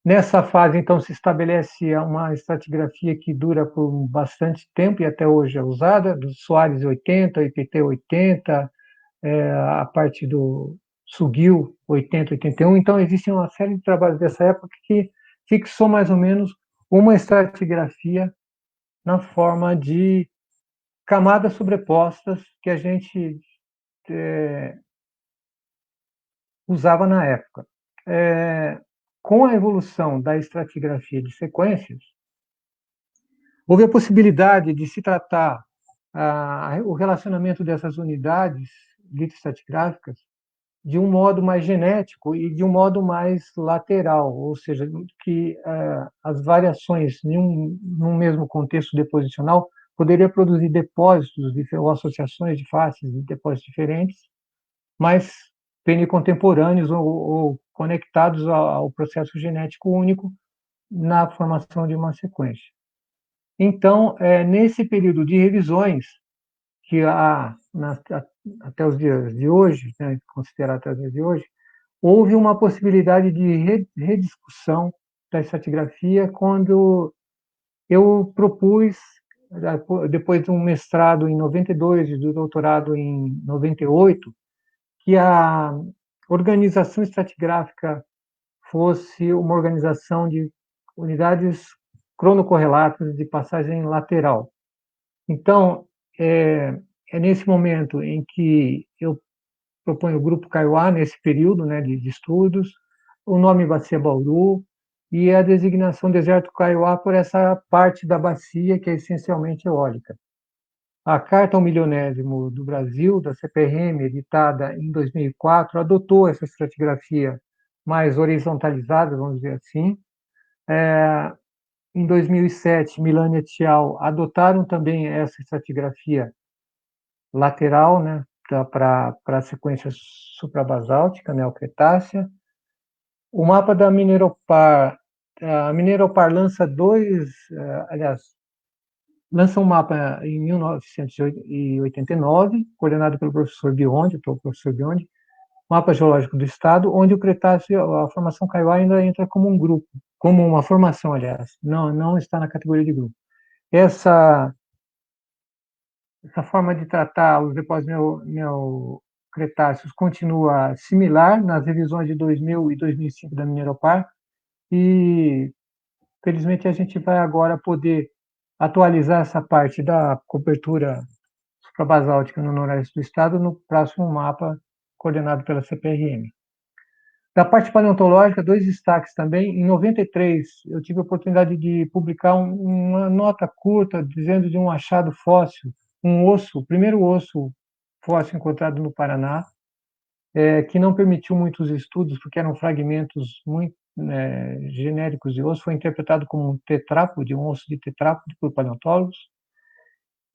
Nessa fase, então, se estabelece uma estratigrafia que dura por bastante tempo e até hoje é usada, do Soares 80, IPT 80, a parte do Suguil 80, 81. Então, existe uma série de trabalhos dessa época que fixou mais ou menos uma estratigrafia na forma de camadas sobrepostas que a gente usava na época. Com a evolução da estratigrafia de sequências, houve a possibilidade de se tratar o relacionamento dessas unidades litoestratigráficas de um modo mais genético e de um modo mais lateral, ou seja, que as variações num mesmo contexto deposicional poderia produzir depósitos ou associações de faces de depósitos diferentes, mas contemporâneos ou conectados ao processo genético único na formação de uma sequência. Então, nesse período de revisões, que até os dias de hoje, né, considerado até os dias de hoje, houve uma possibilidade de rediscussão da estratigrafia quando eu propus, depois de um mestrado em 92 e do doutorado em 98, que a organização estratigráfica fosse uma organização de unidades cronocorrelatas de passagem lateral. Então, é nesse momento em que eu proponho o Grupo Kaiowá, nesse período, né, de estudos, o nome Bacia Bauru e a designação Deserto Kaiowá por essa parte da bacia que é essencialmente eólica. A Carta ao Milionésimo do Brasil, da CPRM, editada em 2004, adotou essa estratigrafia mais horizontalizada, vamos dizer assim. Em 2007, Milano e Tial adotaram também essa estratigrafia lateral, né, para a sequência suprabasáltica, neocretácea. O mapa da Mineropar, a Mineropar lança lança um mapa em 1989, coordenado pelo professor Biondi, mapa geológico do estado, onde o Cretáceo, a formação Kaiowá ainda entra como um grupo, como uma formação, aliás, não está na categoria de grupo. Essa forma de tratar os depósitos neocretáceos continua similar nas revisões de 2000 e 2005 da Mineropar, e felizmente a gente vai agora poder atualizar essa parte da cobertura suprabasáltica no noroeste do estado no próximo mapa coordenado pela CPRM. Da parte paleontológica, 2 destaques também. Em 93, eu tive a oportunidade de publicar uma nota curta dizendo de um achado fóssil, o primeiro osso fóssil encontrado no Paraná, que não permitiu muitos estudos, porque eram fragmentos muito genéricos de osso, foi interpretado como um tetrápode, um osso de tetrápode por paleontólogos.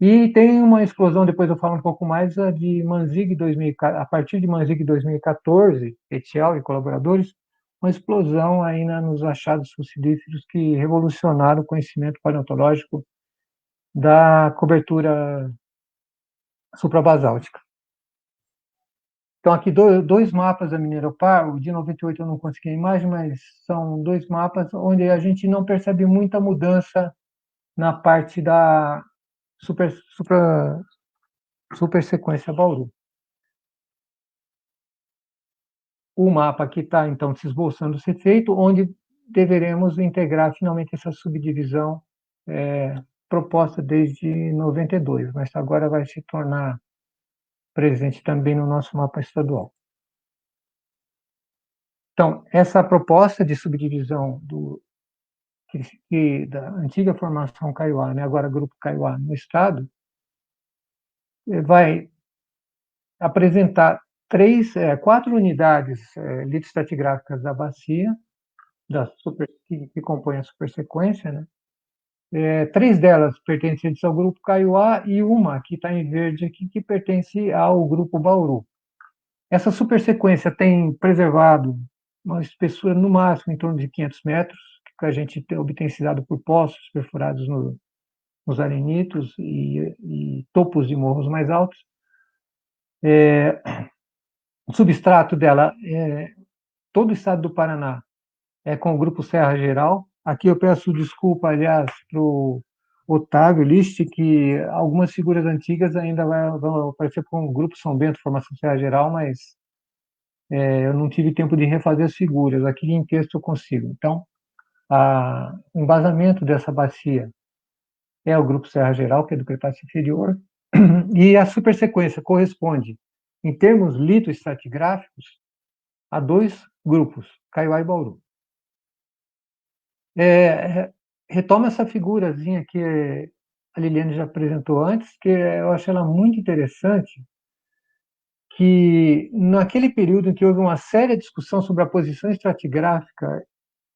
E tem uma explosão, depois eu falo um pouco mais, de Manzig, a partir de Manzig 2014, Etial e colaboradores, uma explosão aí nos achados fossilíferos que revolucionaram o conhecimento paleontológico da cobertura suprabasáltica. Então, aqui dois mapas da Mineropar, o de 98 eu não consegui a imagem, mas são 2 mapas onde a gente não percebe muita mudança na parte da supersequência Bauru. O mapa aqui está, então, se esboçando ser feito, onde deveremos integrar finalmente essa subdivisão proposta desde 92, mas agora vai se tornar presente também no nosso mapa estadual. Então, essa proposta de subdivisão da antiga formação Kaiowá, né, agora Grupo Kaiowá no estado, vai apresentar 4 unidades litoestratigráficas da bacia, que compõem a supersequência, né? 3 delas pertencentes ao Grupo Kaiowá e uma, que está em verde aqui, que pertence ao Grupo Bauru. Essa supersequência tem preservado uma espessura no máximo em torno de 500 metros, que a gente obtém se dado por poços perfurados nos arenitos e topos de morros mais altos. O substrato dela, todo o estado do Paraná, é com o Grupo Serra Geral. Aqui eu peço desculpa, aliás, para o Otávio List, que algumas figuras antigas ainda vão aparecer com o Grupo São Bento, Formação Serra Geral, mas eu não tive tempo de refazer as figuras. Aqui em texto eu consigo. Então, o embasamento dessa bacia é o Grupo Serra Geral, que é do Cretáceo Inferior, e a supersequência corresponde, em termos litoestratigráficos, a 2 grupos, Kaiowá e Bauru. Retoma essa figurazinha que a Liliane já apresentou antes, que eu acho ela muito interessante, que naquele período em que houve uma séria discussão sobre a posição estratigráfica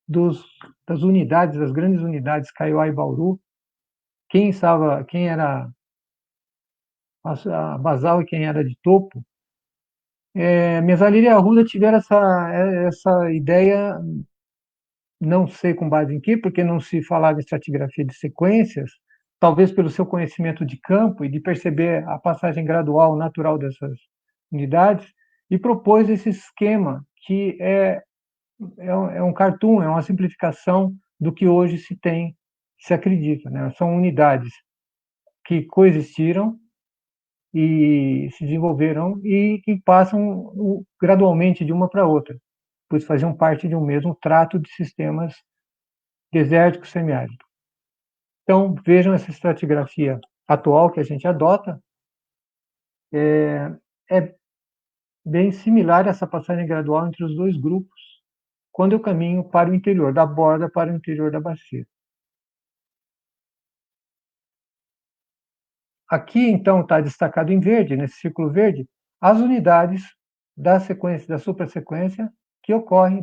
das unidades, das grandes unidades Kaiowá e Bauru, quem era a basal e quem era de topo, Mesalira e Arruda tiveram essa ideia, não sei com base em quê, porque não se falava em estratigrafia de sequências, talvez pelo seu conhecimento de campo e de perceber a passagem gradual natural dessas unidades, e propôs esse esquema que é um cartoon, é uma simplificação do que hoje se acredita, né? São unidades que coexistiram e se desenvolveram e que passam gradualmente de uma para outra, pois faziam parte de um mesmo trato de sistemas desérticos semiáridos. Então, vejam essa estratigrafia atual que a gente adota, é bem similar a essa passagem gradual entre os 2 grupos, quando eu caminho para o interior, da borda para o interior da bacia. Aqui, então, está destacado em verde, nesse círculo verde, as unidades da sequência, da supersequência que ocorrem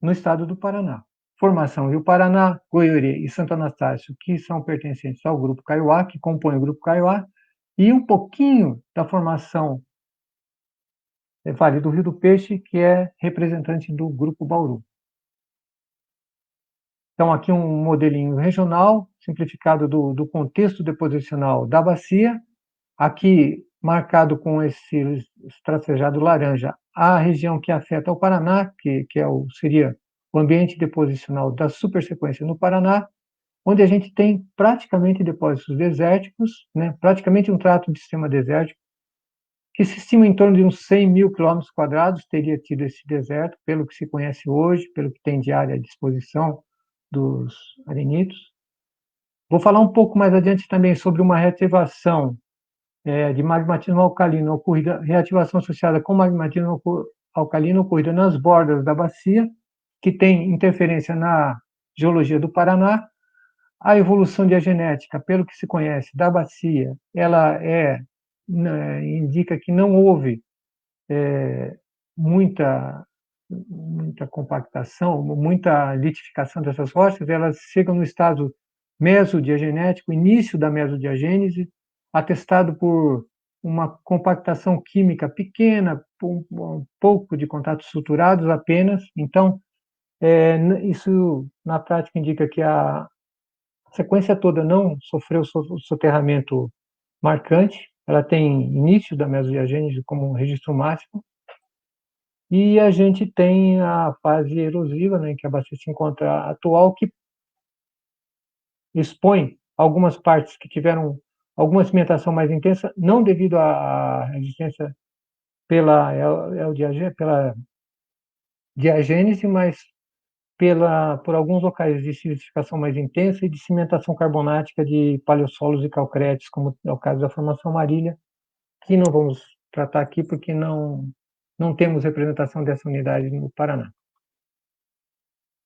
no estado do Paraná. Formação Rio Paraná, Goiorê e Santo Anastácio, que são pertencentes ao grupo Kaiowá, que compõem o grupo Kaiowá, e um pouquinho da formação Vale do Rio do Peixe, que é representante do grupo Bauru. Então, aqui um modelinho regional, simplificado do contexto deposicional da bacia, aqui marcado com esse tracejado laranja, a região que afeta o Paraná, que seria o ambiente deposicional da supersequência no Paraná, onde a gente tem praticamente depósitos desérticos, né, praticamente um trato de sistema desértico, que se estima em torno de uns 100 mil quilômetros quadrados teria tido esse deserto, pelo que se conhece hoje, pelo que tem de área à disposição dos arenitos. Vou falar um pouco mais adiante também sobre uma reativação de magmatismo alcalino ocorrida, reativação associada com magmatismo alcalino ocorrida nas bordas da bacia, que tem interferência na geologia do Paraná. A evolução diagenética, pelo que se conhece da bacia, ela indica que não houve muita compactação, muita litificação dessas rochas, elas chegam no estado mesodiagenético, início da mesodiagênese, atestado por uma compactação química pequena, um pouco de contatos suturados apenas. Então, isso na prática indica que a sequência toda não sofreu soterramento marcante, ela tem início da mesodiagênese como um registro máximo, e a gente tem a fase erosiva, né, que a bacia se encontra atual, que expõe algumas partes que tiveram alguma cimentação mais intensa, não devido à resistência pela diagênese, mas por alguns locais de silicificação mais intensa e de cimentação carbonática de paleossolos e calcréticos, como é o caso da formação Marília, que não vamos tratar aqui porque não temos representação dessa unidade no Paraná.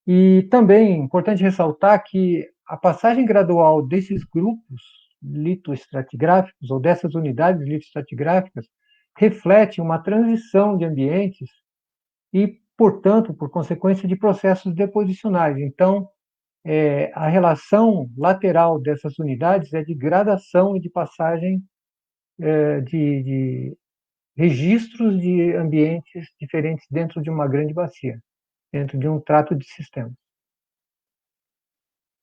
E também é importante ressaltar que a passagem gradual desses grupos litoestratigráficos, ou dessas unidades litoestratigráficas, reflete uma transição de ambientes e, portanto, por consequência de processos deposicionais. Então, a relação lateral dessas unidades é de gradação e de passagem de registros de ambientes diferentes dentro de uma grande bacia, dentro de um trato de sistemas.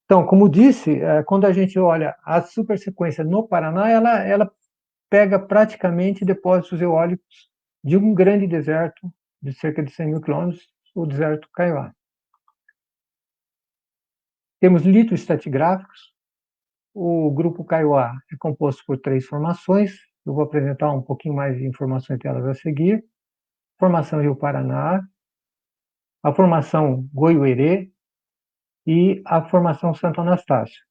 Então, como disse, quando a gente olha a supersequência no Paraná, ela pega praticamente depósitos eólicos de um grande deserto de cerca de 100 mil quilômetros, o deserto Kaiowá. Temos litoestratigráficos. O grupo Kaiowá é composto por 3 formações. Eu vou apresentar um pouquinho mais de informações delas a seguir. Formação Rio Paraná, a formação Goiuerê e a formação Santo Anastácio.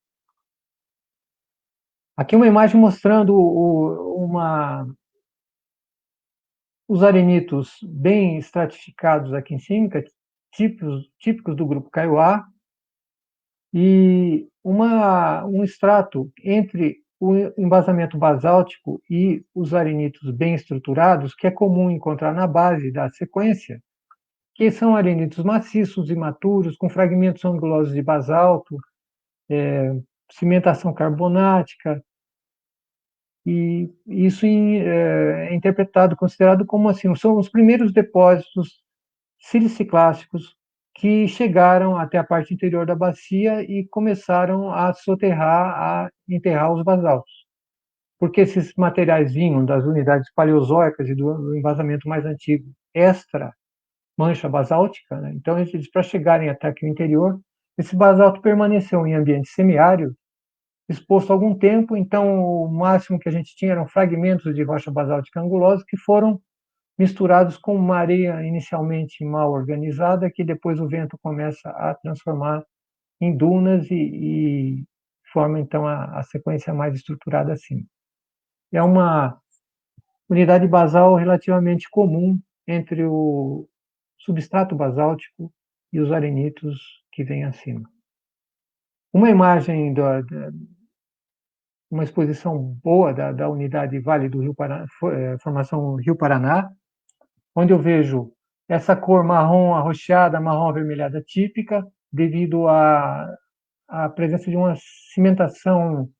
Aqui uma imagem mostrando os arenitos bem estratificados aqui em cima, típicos do grupo Kaiowá, e um extrato entre o embasamento basáltico e os arenitos bem estruturados, que é comum encontrar na base da sequência, que são arenitos maciços, imaturos, com fragmentos angulosos de basalto, cimentação carbonática, e isso é interpretado, considerado como assim, são os primeiros depósitos siliciclásticos que chegaram até a parte interior da bacia e começaram a soterrar, a enterrar os basaltos. Porque esses materiais vinham das unidades paleozoicas e do embasamento mais antigo, extra mancha basáltica, né? Então, eles, para chegarem até aqui o interior, esse basalto permaneceu em ambiente semiárido, exposto algum tempo, então o máximo que a gente tinha eram fragmentos de rocha basáltica angulosa que foram misturados com uma areia inicialmente mal organizada, que depois o vento começa a transformar em dunas e forma então a sequência mais estruturada assim. É uma unidade basal relativamente comum entre o substrato basáltico e os arenitos que vêm acima. Uma imagem uma exposição boa da unidade Vale do Rio Paraná, formação Rio Paraná, onde eu vejo essa cor marrom arroxeada, marrom avermelhada típica, devido à presença de uma cimentação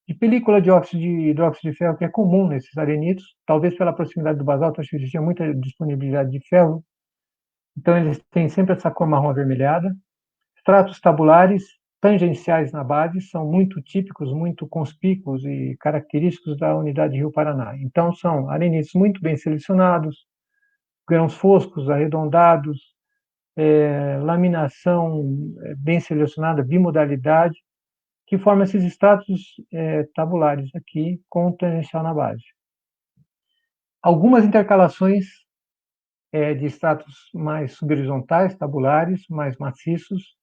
de película de óxido de hidróxido de ferro, que é comum nesses arenitos, talvez pela proximidade do basalto, acho que existia muita disponibilidade de ferro, então eles têm sempre essa cor marrom avermelhada. Estratos tabulares, tangenciais na base, são muito típicos, muito conspícuos e característicos da unidade Rio Paraná. Então, são arenitos muito bem selecionados, grãos foscos, arredondados, laminação bem selecionada, bimodalidade, que formam esses estratos tabulares aqui, com tangencial na base. Algumas intercalações de estratos mais subhorizontais, tabulares, mais maciços,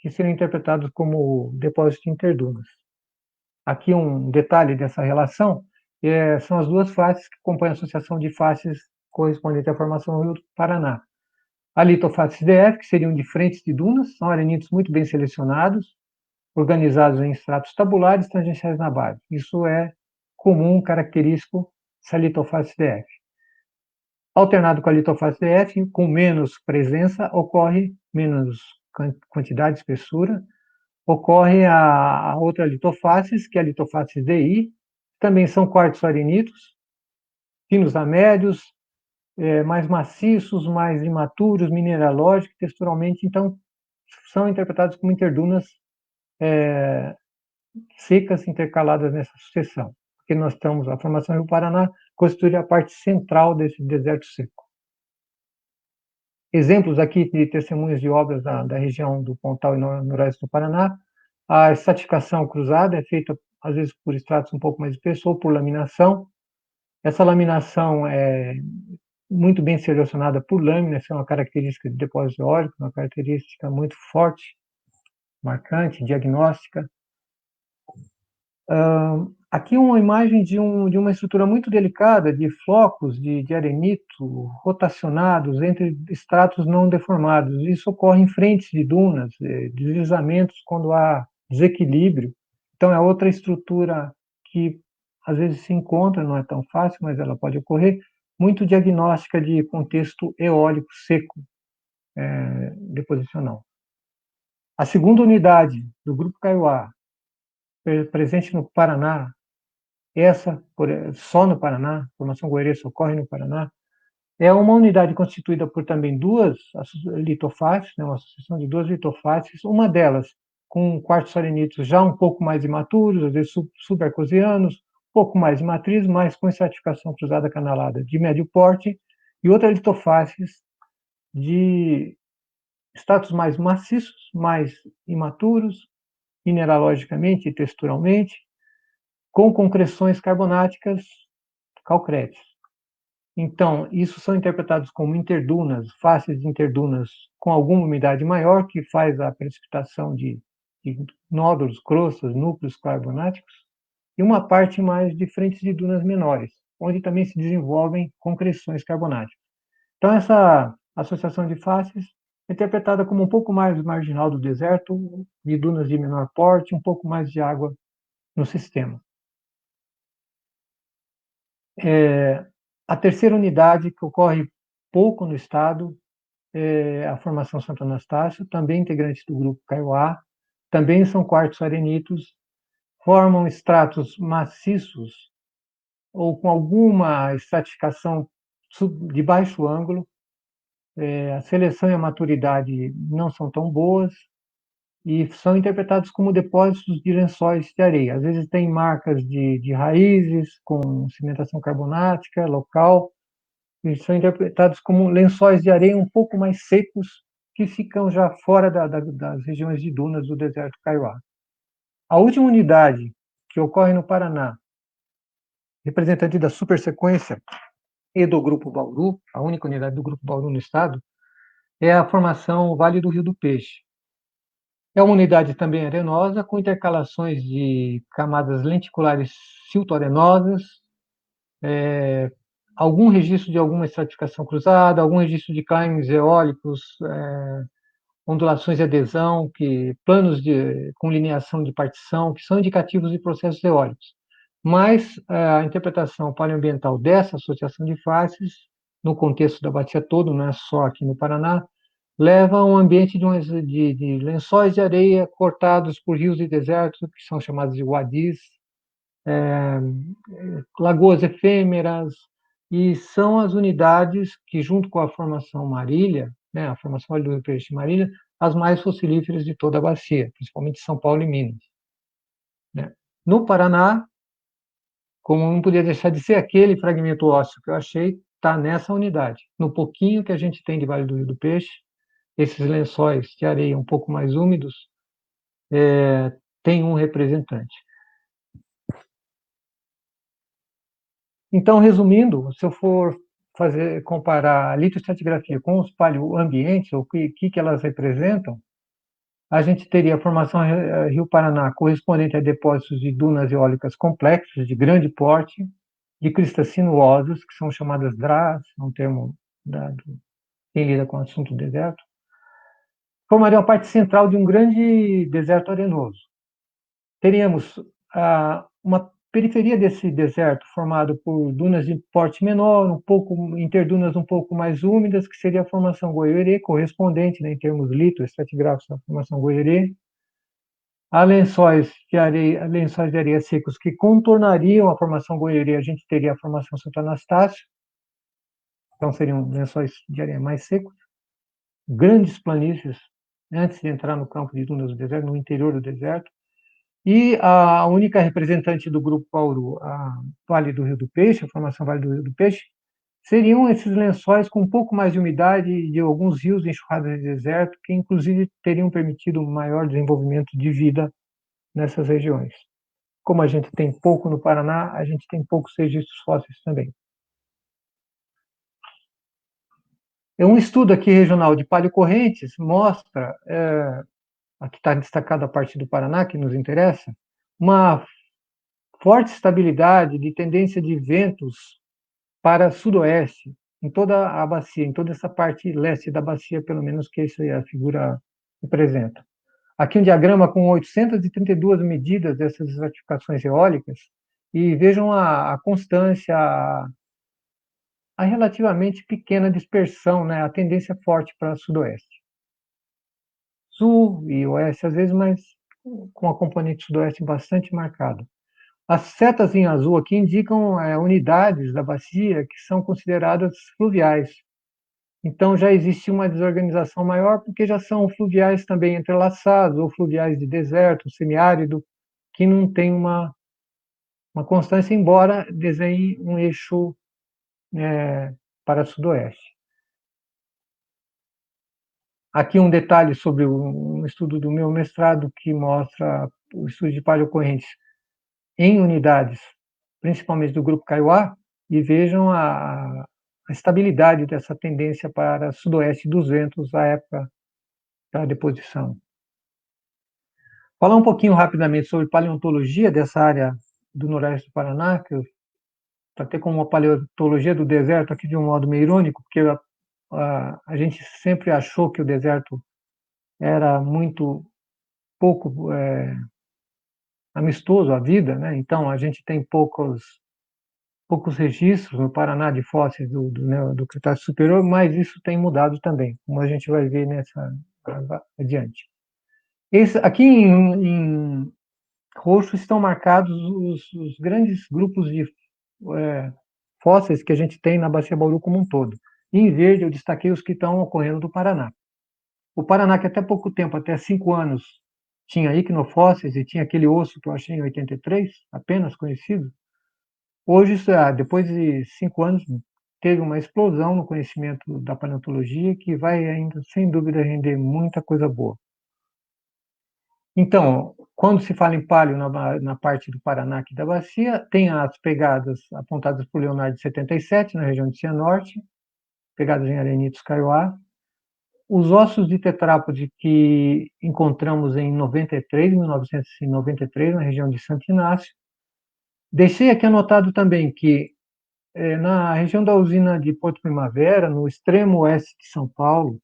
que seriam interpretados como depósito de interdunas. Aqui um detalhe dessa relação, são as duas faces que compõem a associação de faces correspondente à formação do Rio do Paraná. A litofaces DF, que seriam de frentes de dunas, são arenitos muito bem selecionados, organizados em estratos tabulares tangenciais na base. Isso é comum, característico dessa litofaces DF. Alternado com a litofaces DF, com menos presença, ocorre menos quantidade, espessura, ocorre a outra litofaces, que é a litofaces DI, também são quartzo-arenitos, finos a médios, mais maciços, mais imaturos, mineralógicos, texturalmente, então são interpretados como interdunas secas intercaladas nessa sucessão, porque nós estamos, a formação Rio Paraná constitui a parte central desse deserto seco. Exemplos aqui de testemunhos de obras da região do Pontal e noroeste do Paraná, a estratificação cruzada é feita, às vezes, por estratos um pouco mais espessos ou por laminação. Essa laminação é muito bem selecionada por lâminas, é uma característica de depósito eólico, uma característica muito forte, marcante, diagnóstica. Aqui uma imagem de uma estrutura muito delicada de flocos de arenito rotacionados entre estratos não deformados. Isso ocorre em frentes de dunas, deslizamentos quando há desequilíbrio. Então, é outra estrutura que às vezes se encontra, não é tão fácil, mas ela pode ocorrer, muito diagnóstica de contexto eólico seco deposicional. A segunda unidade do Grupo Kaiowá, presente no Paraná, só no Paraná, a formação goirense ocorre no Paraná, é uma unidade constituída por também duas litofaces, uma associação de duas litofaces, uma delas com quartzo-arenitos já um pouco mais imaturos, às vezes subarcosianos, um pouco mais imatrizes, mas com estratificação cruzada canalada de médio porte, e outra litofaces de estratos mais maciços, mais imaturos, mineralogicamente e texturalmente, com concreções carbonáticas calcréticas. Então, isso são interpretados como interdunas, faces de interdunas com alguma umidade maior, que faz a precipitação de nódulos, crostas, núcleos carbonáticos, e uma parte mais de frentes de dunas menores. onde também se desenvolvem concreções carbonáticas. Então, essa associação de faces é interpretada como um pouco mais marginal do deserto, de dunas de menor porte, um pouco mais de água no sistema. A terceira unidade, que ocorre pouco no estado, é a formação Santo Anastácio, também integrante do grupo Kaiowá, também são quartos arenitos, formam estratos maciços ou com alguma estratificação de baixo ângulo. A seleção e a maturidade não são tão boas e são interpretados como depósitos de lençóis de areia. Às vezes tem marcas de raízes com cimentação carbonática local, e são interpretados como lençóis de areia um pouco mais secos, que ficam já fora das regiões de dunas do deserto Kaiowá. A última unidade, que ocorre no Paraná, representante da supersequência e do Grupo Bauru, a única unidade do Grupo Bauru no estado, é a formação Vale do Rio do Peixe. É uma unidade também arenosa, com intercalações de camadas lenticulares siltoarenosas, algum registro de alguma estratificação cruzada, algum registro de climbs eólicos, ondulações de adesão, planos com lineação de partição, que são indicativos de processos eólicos. Mas a interpretação paleoambiental dessa associação de faces, no contexto da bacia toda, não é só aqui no Paraná, leva a um ambiente de lençóis de areia cortados por rios e desertos, que são chamados de wadis, lagoas efêmeras, e são as unidades que, junto com a formação Marília, né, a formação Vale do Rio Peixe Marília, as mais fossilíferas de toda a bacia, principalmente São Paulo e Minas. Né? No Paraná, como não podia deixar de ser, aquele fragmento ósseo que eu achei está nessa unidade. No pouquinho que a gente tem de Vale do Rio do Peixe, esses lençóis de areia um pouco mais úmidos, tem um representante. Então, resumindo, se eu for comparar a litoestratigrafia com os paleoambientes, o que elas representam, a gente teria a formação Rio-Paraná correspondente a depósitos de dunas eólicas complexas, de grande porte, de cristas sinuosas, que são chamadas DRAs, é um termo dado quem lida com o assunto do deserto, formaria a parte central de um grande deserto arenoso. Teríamos uma periferia desse deserto formado por dunas de porte menor, interdunas um pouco mais úmidas, que seria a formação Goiôerê, correspondente, né, em termos litoestratigráficos, à formação Goiôerê. Há lençóis de areia secos que contornariam a formação Goiôerê, a gente teria a formação Santo Anastácio, então seriam lençóis de areia mais secos, grandes planícies, antes de entrar no campo de dunas do deserto, no interior do deserto. E a única representante do grupo Bauru, a Vale do Rio do Peixe, a formação Vale do Rio do Peixe, seriam esses lençóis com um pouco mais de umidade de alguns rios enxurrados de deserto, que inclusive teriam permitido um maior desenvolvimento de vida nessas regiões. Como a gente tem pouco no Paraná, a gente tem poucos registros fósseis também. Um estudo aqui regional de paleocorrentes mostra, aqui está destacada a parte do Paraná, que nos interessa, uma forte estabilidade de tendência de ventos para sudoeste, em toda a bacia, em toda essa parte leste da bacia, pelo menos que essa a figura representa. Aqui um diagrama com 832 medidas dessas estratificações eólicas, e vejam a constância, a relativamente pequena dispersão, né, a tendência forte para sudoeste. Sul e oeste, às vezes, mas com a componente sudoeste bastante marcada. As setas em azul aqui indicam unidades da bacia que são consideradas fluviais. Então, já existe uma desorganização maior, porque já são fluviais também entrelaçados, ou fluviais de deserto, semiárido, que não tem uma constância, embora desenhe um eixo para sudoeste. Aqui um detalhe sobre um estudo do meu mestrado que mostra o estudo de paleocorrentes em unidades, principalmente do grupo Kaiowá, e vejam a estabilidade dessa tendência para sudoeste dos ventos à época da deposição. Falar um pouquinho rapidamente sobre paleontologia dessa área do noroeste do Paraná, que eu até como uma paleontologia do deserto aqui de um modo meio irônico, porque a gente sempre achou que o deserto era muito pouco amistoso à vida, né? Então a gente tem poucos registros no Paraná de fósseis do Cretáceo Superior, mas isso tem mudado também, como a gente vai ver adiante. Aqui em roxo estão marcados os grandes grupos de fósseis que a gente tem na Bacia Bauru como um todo. E em verde eu destaquei os que estão ocorrendo do Paraná. O Paraná, que até pouco tempo, até 5 anos, tinha iquinofósseis e tinha aquele osso que eu achei em 83, apenas conhecido. Hoje, depois de 5 anos, teve uma explosão no conhecimento da paleontologia que vai ainda, sem dúvida, render muita coisa boa. Então, quando se fala em paleo na parte do Paraná aqui da bacia, tem as pegadas apontadas por Leonardo de 77, na região de Cianorte, pegadas em arenitos Kaiowá. Os ossos de tetrápode que encontramos em 1993, na região de Santo Inácio. Deixei aqui anotado também que na região da usina de Porto Primavera, no extremo oeste de São Paulo,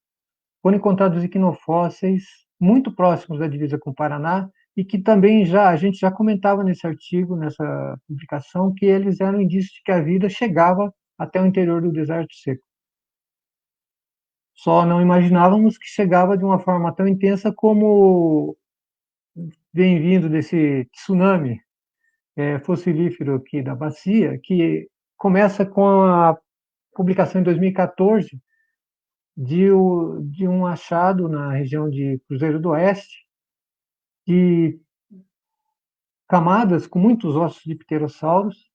foram encontrados equinofósseis muito próximos da divisa com o Paraná e que também a gente já comentava nesse artigo, nessa publicação, que eles eram indícios de que a vida chegava até o interior do deserto seco. Só não imaginávamos que chegava de uma forma tão intensa como vem vindo desse tsunami fossilífero aqui da bacia, que começa com a publicação em 2014 de um achado na região de Cruzeiro do Oeste de camadas com muitos ossos de pterossauros.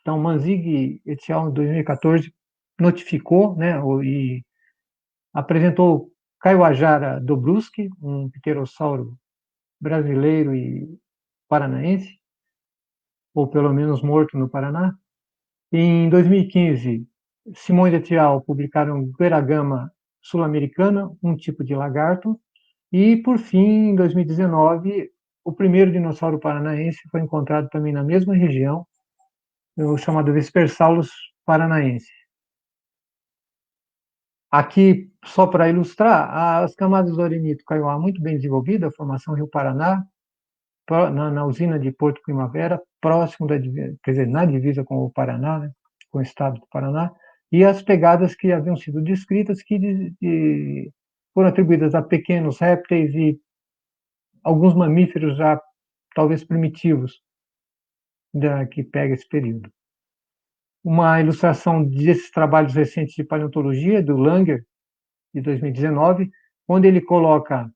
Então, Manzig et al., em 2014, notificou, né, e apresentou Kaiowajara Dobruski, um pterossauro brasileiro e paranaense, ou pelo menos morto no Paraná. Em 2015, Simões et al. Publicaram Gueragama sul-americana, um tipo de lagarto. E, por fim, em 2019, o primeiro dinossauro paranaense foi encontrado também na mesma região, o chamado Vespersaurus paranaense. Aqui, só para ilustrar, as camadas do arenito Kaiowá muito bem desenvolvida, a formação Rio Paraná, na usina de Porto Primavera, próximo quer dizer, na divisa com o Paraná, né, com o estado do Paraná, e as pegadas que haviam sido descritas, que foram atribuídas a pequenos répteis e alguns mamíferos já talvez primitivos, que pega esse período. Uma ilustração desses trabalhos recentes de paleontologia, do Langer, de 2019, onde ele coloca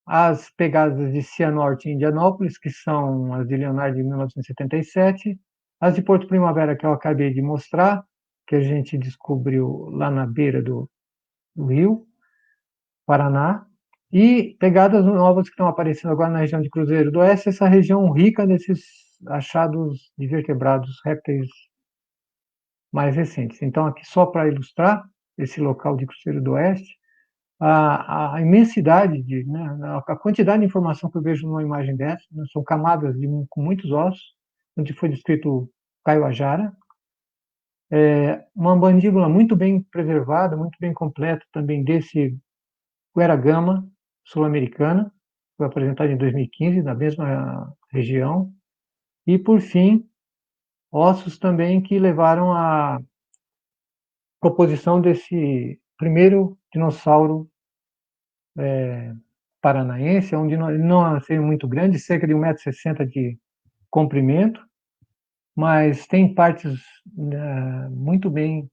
as pegadas de Cianorte e Indianópolis, que são as de Leonardo de 1977, as de Porto Primavera, que eu acabei de mostrar, que a gente descobriu lá na beira do rio Paraná, e pegadas novas que estão aparecendo agora na região de Cruzeiro do Oeste, essa região rica desses achados de vertebrados répteis mais recentes. Então, aqui só para ilustrar esse local de Cruzeiro do Oeste, a imensidade, a quantidade de informação que eu vejo numa imagem dessa, né, são camadas com muitos ossos, onde foi descrito Kaiowajara, uma mandíbula muito bem preservada, muito bem completa também desse Gueragama sul-americana, foi apresentado em 2015, na mesma região, e, por fim, ossos também que levaram à proposição desse primeiro dinossauro paranaense, onde não seria muito grande, cerca de 1,60 m de comprimento, mas tem partes muito bem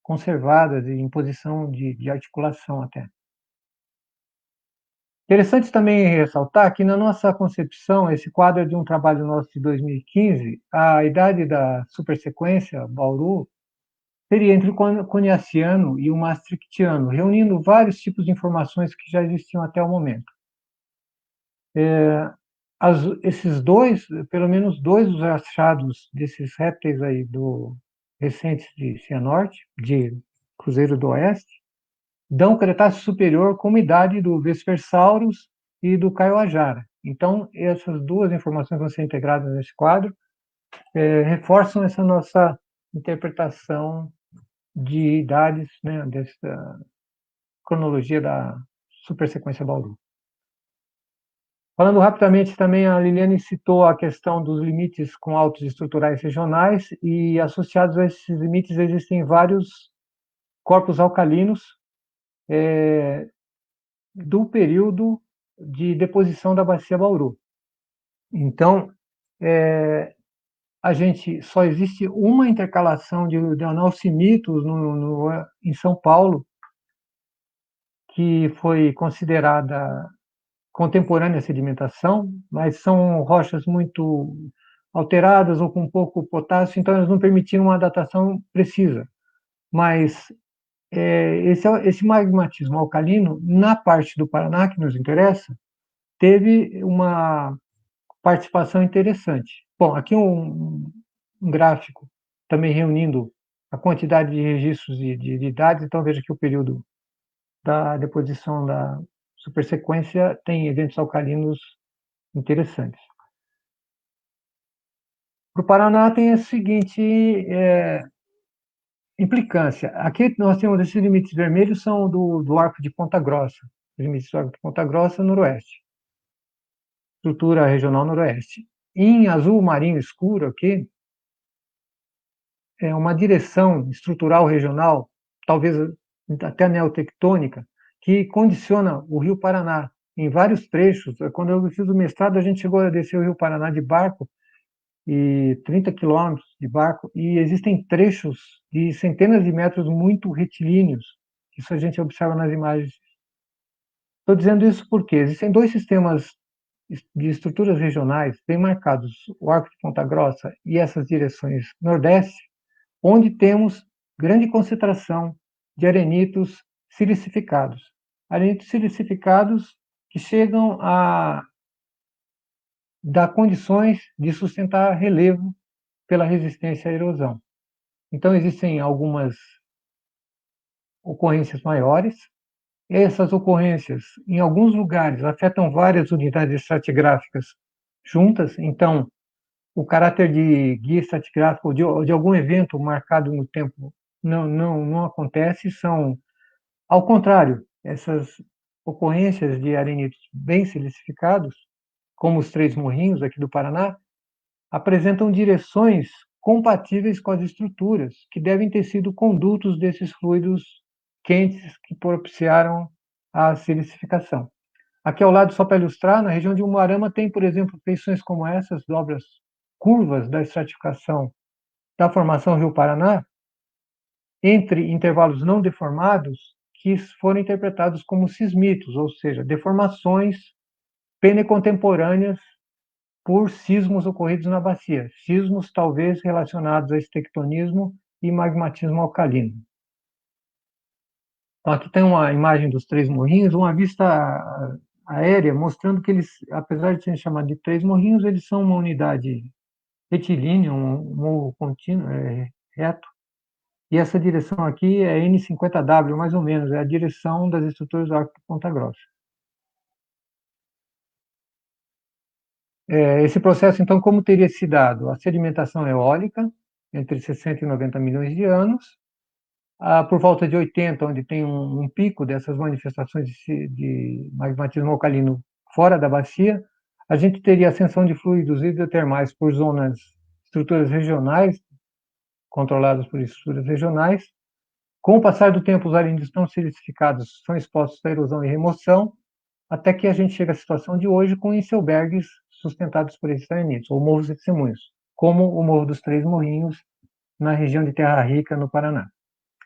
conservadas e em posição de articulação até. Interessante também ressaltar que, na nossa concepção, esse quadro é de um trabalho nosso de 2015, a idade da supersequência, Bauru, seria entre o Coniaciano e o Maastrichtiano, reunindo vários tipos de informações que já existiam até o momento. Esses dois, pelo menos dois dos achados desses répteis aí recentes de Cianorte, de Cruzeiro do Oeste, dão o Cretáceo Superior como idade do Vespersaurus e do Kaiowajara. Então, essas duas informações vão ser integradas nesse quadro, reforçam essa nossa interpretação de idades, né, dessa cronologia da supersequência Bauru. Falando rapidamente também, a Liliane citou a questão dos limites com altos estruturais regionais, e associados a esses limites existem vários corpos alcalinos do período de deposição da bacia Bauru. Então, a gente só existe uma intercalação de analcimitos em São Paulo, que foi considerada contemporânea à sedimentação, mas são rochas muito alteradas ou com pouco potássio, então elas não permitiram uma datação precisa. Mas esse magmatismo alcalino, na parte do Paraná que nos interessa, teve uma participação interessante. Bom, aqui um gráfico também reunindo a quantidade de registros de idades, então veja que o período da deposição da supersequência tem eventos alcalinos interessantes. Para o Paraná tem a seguinte implicância. Aqui nós temos esses limites vermelhos, são do Arco de Ponta Grossa, os limites do Arco de Ponta Grossa, noroeste, estrutura regional noroeste. Em azul marinho escuro aqui, é uma direção estrutural regional, talvez até neotectônica, que condiciona o Rio Paraná em vários trechos. Quando eu fiz o mestrado, a gente chegou a descer o Rio Paraná de barco, e 30 quilômetros de barco, e existem trechos de centenas de metros muito retilíneos. Isso a gente observa nas imagens. Estou dizendo isso porque existem dois sistemas de estruturas regionais bem marcados, o Arco de Ponta Grossa e essas direções nordeste, onde temos grande concentração de arenitos silicificados. Arenitos silicificados que chegam a dar condições de sustentar relevo pela resistência à erosão. Então, existem algumas ocorrências maiores. Essas ocorrências, em alguns lugares, afetam várias unidades estratigráficas juntas. Então, o caráter de guia estratigráfico ou de algum evento marcado no tempo não acontece. São, ao contrário, essas ocorrências de arenitos bem silicificados, como os Três Morrinhos aqui do Paraná, apresentam direções compatíveis com as estruturas, que devem ter sido condutos desses fluidos quentes que propiciaram a silicificação. Aqui ao lado, só para ilustrar, na região de Umuarama tem, por exemplo, feições como essas, dobras curvas da estratificação da formação Rio Paraná, entre intervalos não deformados, que foram interpretados como sismitos, ou seja, deformações penecontemporâneas por sismos ocorridos na bacia, sismos talvez relacionados a esse tectonismo e magmatismo alcalino. Então, aqui tem uma imagem dos Três Morrinhos, uma vista aérea, mostrando que eles, apesar de serem chamados de Três Morrinhos, eles são uma unidade retilínea, um morro contínuo, reto, e essa direção aqui é N50W, mais ou menos, é a direção das estruturas do Arco de Ponta Grossa. Esse processo, então, como teria se dado? A sedimentação eólica, entre 60 e 90 milhões de anos, por volta de 80, onde tem um pico dessas manifestações de magmatismo alcalino fora da bacia, a gente teria ascensão de fluidos hidrotermais por zonas, estruturas regionais, controladas por estruturas regionais. Com o passar do tempo, os areniscos não silicificados são expostos à erosão e remoção, até que a gente chega à situação de hoje com enselbergues sustentados por esses arenitos, ou morros de testemunhos, como o Morro dos Três Morrinhos, na região de Terra Rica, no Paraná.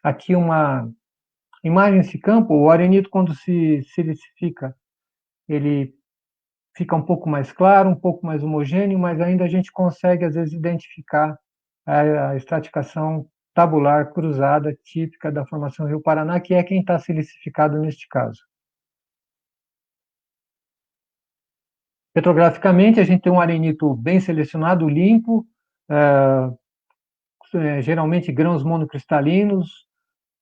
Aqui uma imagem desse campo. O arenito, quando se silicifica, ele fica um pouco mais claro, um pouco mais homogêneo, mas ainda a gente consegue, às vezes, identificar a estratificação tabular cruzada típica da formação Rio Paraná, que é quem está silicificado neste caso. Petrograficamente, a gente tem um arenito bem selecionado, limpo, geralmente grãos monocristalinos,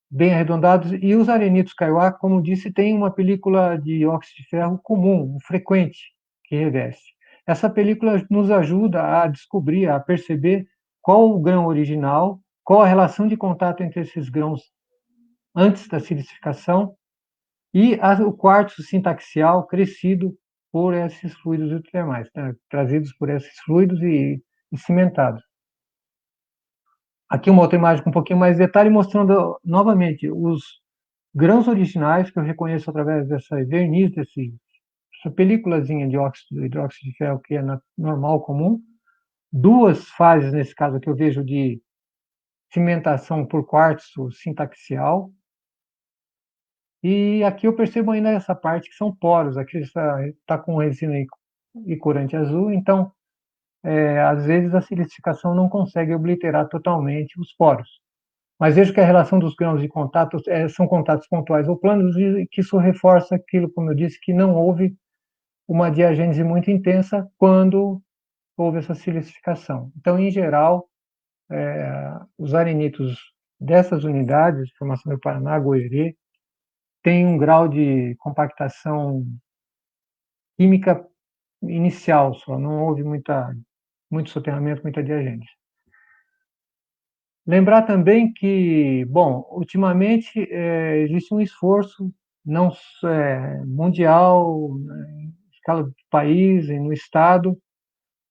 bem arredondados, e os arenitos Kaiowá, como disse, tem uma película de óxido de ferro comum, frequente, que reveste. Essa película nos ajuda a descobrir, a perceber qual o grão original qual a relação de contato entre esses grãos antes da silicificação e o quartzo sintaxial crescido por esses fluidos hidrotermais, né, trazidos por esses fluidos e cimentados. Aqui uma outra imagem com um pouquinho mais de detalhe, mostrando novamente os grãos originais, que eu reconheço através dessa verniz, essa películazinha de hidróxido de ferro, que é normal, comum. Duas fases, nesse caso aqui, eu vejo de cimentação por quartzo sintaxial. E aqui eu percebo ainda essa parte que são poros. Aqui está com resina e corante azul, então, às vezes, a silicificação não consegue obliterar totalmente os poros. Mas vejo que a relação dos grãos de contato são contatos pontuais ou planos, e que isso reforça aquilo, como eu disse, que não houve uma diagênese muito intensa quando houve essa silicificação. Então, em geral, os arenitos dessas unidades de formação do Paraná, Goerê, têm um grau de compactação química inicial só, não houve muito soterramento, muita diagênese. Lembrar também que, bom, ultimamente existe um esforço não mundial, em escala do país e no estado,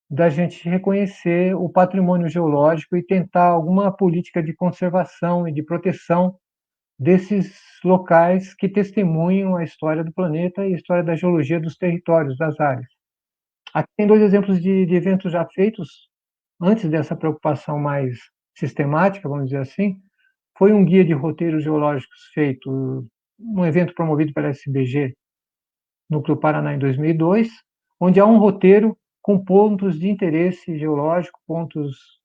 da gente reconhecer o patrimônio geológico e tentar alguma política de conservação e de proteção desses locais que testemunham a história do planeta e a história da geologia dos territórios, das áreas. Aqui tem dois exemplos de eventos já feitos antes dessa preocupação mais sistemática, vamos dizer assim. Foi um guia de roteiros geológicos feito, um evento promovido pela SBG, Núcleo Paraná, em 2002, onde há um roteiro com pontos de interesse geológico, pontos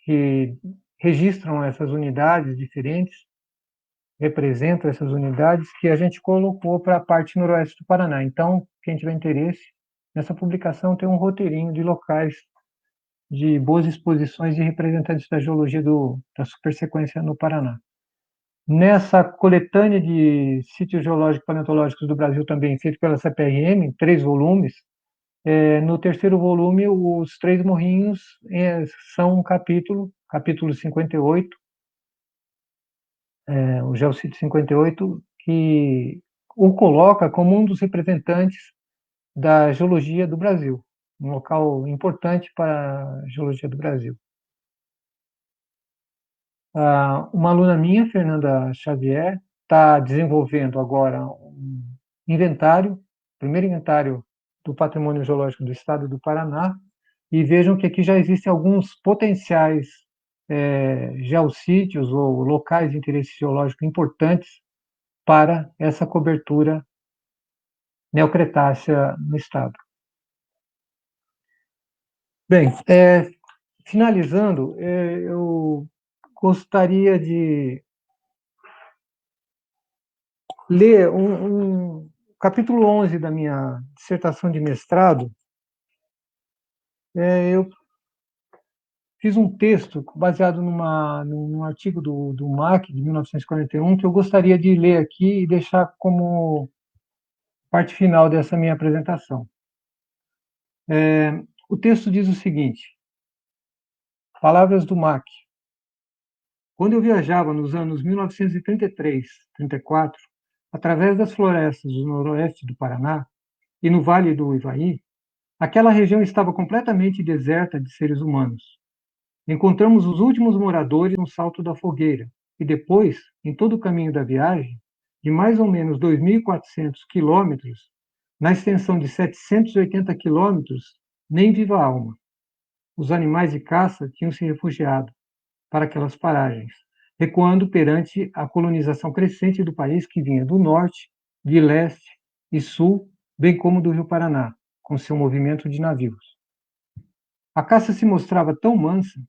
que registram essas unidades diferentes, representam essas unidades, que a gente colocou para a parte noroeste do Paraná. Então, quem tiver interesse, nessa publicação tem um roteirinho de locais de boas exposições de representantes da geologia da supersequência no Paraná. Nessa coletânea de sítios geológicos e paleontológicos do Brasil, também feito pela CPRM, 3 volumes, no terceiro volume, os Três Morrinhos são um capítulo 58, o Geossítio 58, que o coloca como um dos representantes da geologia do Brasil, um local importante para a geologia do Brasil. Uma aluna minha, Fernanda Xavier, está desenvolvendo agora um inventário, primeiro inventário do patrimônio geológico do estado do Paraná, e vejam que aqui já existem alguns potenciais geossítios ou locais de interesse geológico importantes para essa cobertura neocretácea no estado. Bem, finalizando, eu gostaria de ler um capítulo 11 da minha dissertação de mestrado. Eu fiz um texto baseado num artigo do MAC, de 1941, que eu gostaria de ler aqui e deixar como parte final dessa minha apresentação. O texto diz o seguinte: palavras do MAC. Quando eu viajava nos anos 1933, 34, através das florestas do noroeste do Paraná e no Vale do Ivaí, aquela região estava completamente deserta de seres humanos. Encontramos os últimos moradores no Salto da Fogueira e depois, em todo o caminho da viagem, de mais ou menos 2.400 quilômetros, na extensão de 780 quilômetros, nem viva alma. Os animais de caça tinham se refugiado para aquelas paragens, recuando perante a colonização crescente do país que vinha do norte, de leste e sul, bem como do Rio Paraná, com seu movimento de navios. A caça se mostrava tão mansa,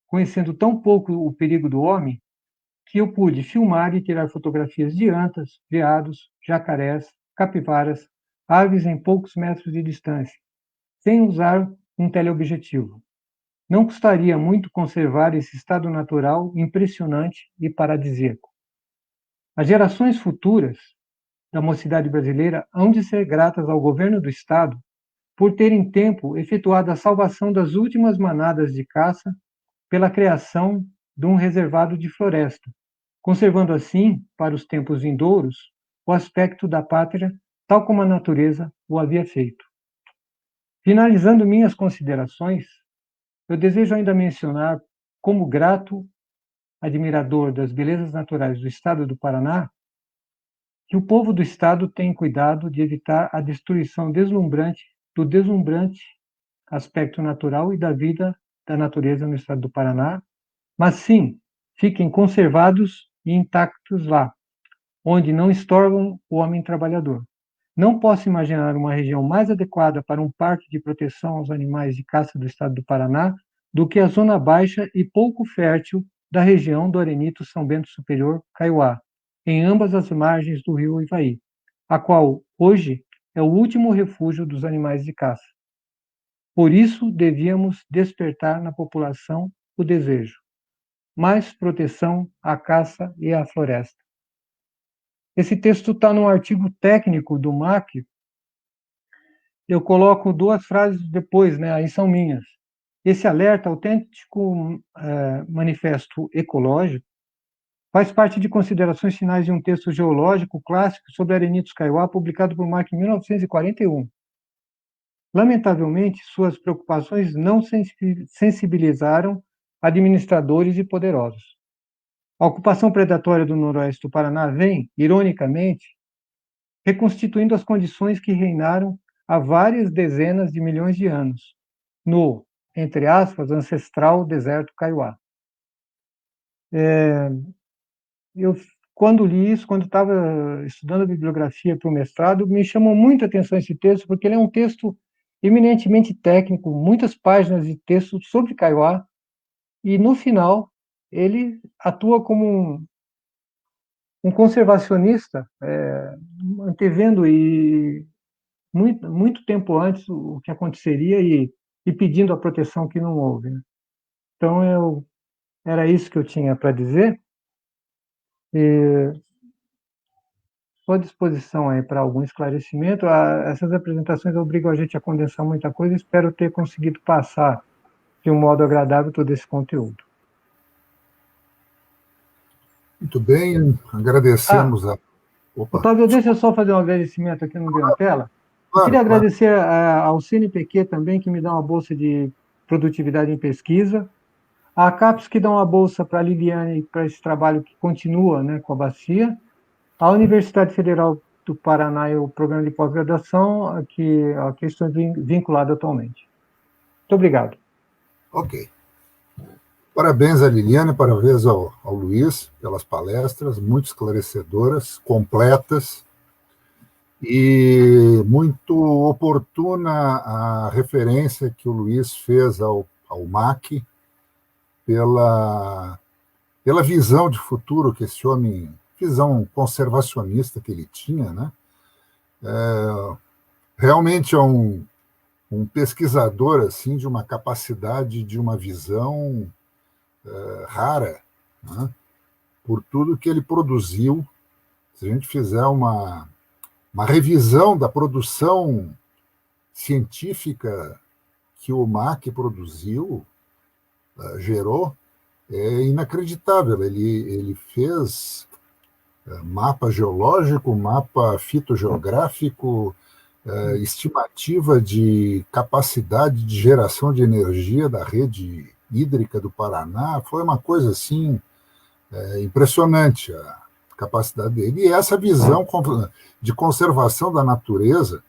conhecendo tão pouco o perigo do homem, que eu pude filmar e tirar fotografias de antas, veados, jacarés, capivaras, aves em poucos metros de distância, sem usar um teleobjetivo. Não custaria muito conservar esse estado natural impressionante e paradisíaco. As gerações futuras da mocidade brasileira hão de ser gratas ao governo do Estado por ter em tempo efetuado a salvação das últimas manadas de caça pela criação de um reservado de floresta, conservando assim, para os tempos vindouros, o aspecto da pátria, tal como a natureza o havia feito. Finalizando minhas considerações, eu desejo ainda mencionar, como grato admirador das belezas naturais do estado do Paraná, que o povo do estado tem cuidado de evitar a destruição do deslumbrante aspecto natural e da vida da natureza no estado do Paraná, mas sim, fiquem conservados e intactos lá, onde não estorvam o homem trabalhador. Não posso imaginar uma região mais adequada para um parque de proteção aos animais de caça do estado do Paraná do que a zona baixa e pouco fértil da região do Arenito São Bento Superior, Kaiowá, em ambas as margens do rio Ivaí, a qual, hoje, é o último refúgio dos animais de caça. Por isso, devíamos despertar na população o desejo. Mais proteção à caça e à floresta. Esse texto está num artigo técnico do MAC. Eu coloco 2 frases depois, né? Aí são minhas. Esse alerta, autêntico manifesto ecológico, faz parte de considerações finais de um texto geológico clássico sobre Arenitos Kaiowá, publicado por MAC em 1941. Lamentavelmente, suas preocupações não sensibilizaram administradores e poderosos. A ocupação predatória do noroeste do Paraná vem, ironicamente, reconstituindo as condições que reinaram há várias dezenas de milhões de anos, no, entre aspas, ancestral deserto Kaiowá. Quando li isso, quando estava estudando a bibliografia para o mestrado, me chamou muito a atenção esse texto, porque ele é um texto eminentemente técnico, muitas páginas de texto sobre Kaiowá, e no final ele atua como um conservacionista, antevendo e muito tempo antes o que aconteceria e pedindo a proteção que não houve. Né? Então, era isso que eu tinha para dizer. Estou à disposição aí para algum esclarecimento. Essas apresentações obrigam a gente a condensar muita coisa. Espero ter conseguido passar de um modo agradável todo esse conteúdo. Muito bem, agradecemos Otávio, deixa eu só fazer um agradecimento aqui no meu na tela. Eu queria agradecer ao CNPq também, que me dá uma bolsa de produtividade em pesquisa, a CAPES, que dá uma bolsa para a Liviane, para esse trabalho que continua, né, com a bacia, a Universidade Federal do Paraná e o programa de pós-graduação, a que estou vinculado atualmente. Muito obrigado. Ok. Parabéns à Liliane, parabéns ao Luiz pelas palestras, muito esclarecedoras, completas, e muito oportuna a referência que o Luiz fez ao MAC pela visão de futuro que esse homem, visão conservacionista que ele tinha, né? Realmente é um pesquisador assim de uma capacidade, de uma visão rara, né? Por tudo que ele produziu. Se a gente fizer uma revisão da produção científica que o MAC produziu, gerou, é inacreditável. Ele fez mapa geológico, mapa fitogeográfico, estimativa de capacidade de geração de energia da rede hídrica do Paraná. Foi uma coisa assim impressionante a capacidade dele. E essa visão de conservação da natureza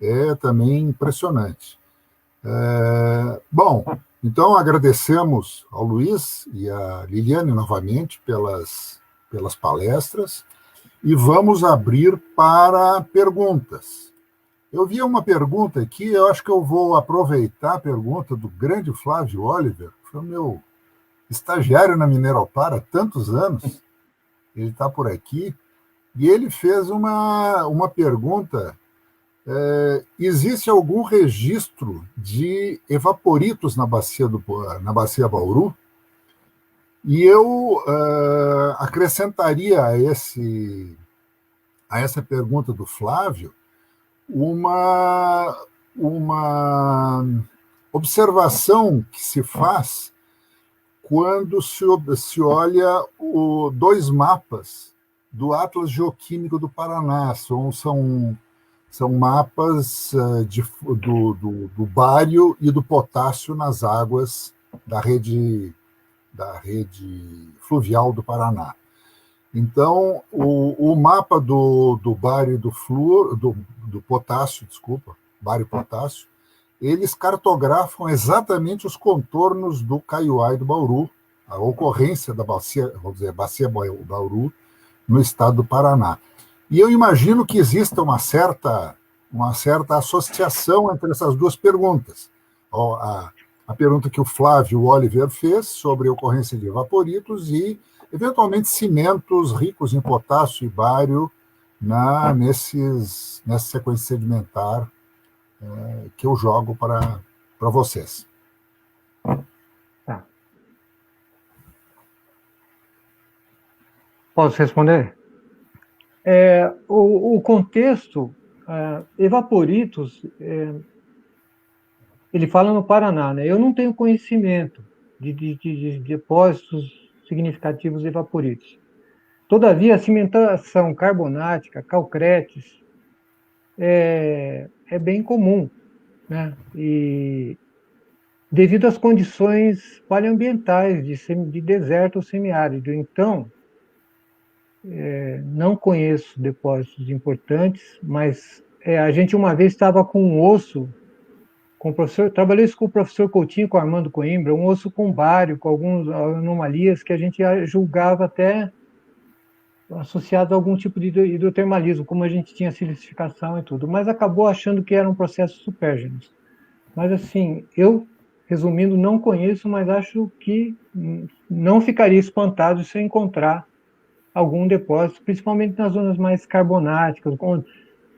é também impressionante. Bom, então agradecemos ao Luiz e à Liliane novamente pelas palestras e vamos abrir para perguntas. Eu vi uma pergunta aqui, eu acho que eu vou aproveitar a pergunta do grande Flávio Oliver, que foi o meu estagiário na Mineropar há tantos anos. Ele está por aqui, e ele fez uma pergunta. Existe algum registro de evaporitos na bacia Bauru? E eu acrescentaria a essa pergunta do Flávio uma observação que se faz quando se olha dois mapas do Atlas Geoquímico do Paraná. São mapas do bário e do potássio nas águas da rede fluvial do Paraná. Então, o mapa do bário e do potássio, bário e potássio, eles cartografam exatamente os contornos do Kaiowá e do Bauru, a ocorrência da bacia, vamos dizer, bacia Bauru, no estado do Paraná. E eu imagino que exista uma certa associação entre essas duas perguntas. A pergunta que o Flávio Oliver fez sobre a ocorrência de evaporitos e, eventualmente, cimentos ricos em potássio e bário nessa sequência sedimentar que eu jogo para vocês. Tá. Posso responder? O contexto, evaporitos, ele fala no Paraná, né? Eu não tenho conhecimento de depósitos significativos de evaporitos. Todavia, a cimentação carbonática, calcretes, é bem comum, né? E devido às condições paleoambientais de deserto ou semiárido. Então, não conheço depósitos importantes, mas a gente uma vez estava com um osso, com o professor, trabalhei isso com o professor Coutinho, com o Armando Coimbra, um osso com bário, com algumas anomalias que a gente julgava até associado a algum tipo de hidrotermalismo, como a gente tinha silicificação e tudo, mas acabou achando que eram processos supérgenos. Mas, assim, eu, resumindo, não conheço, mas acho que não ficaria espantado se eu encontrar algum depósito, principalmente nas zonas mais carbonáticas, onde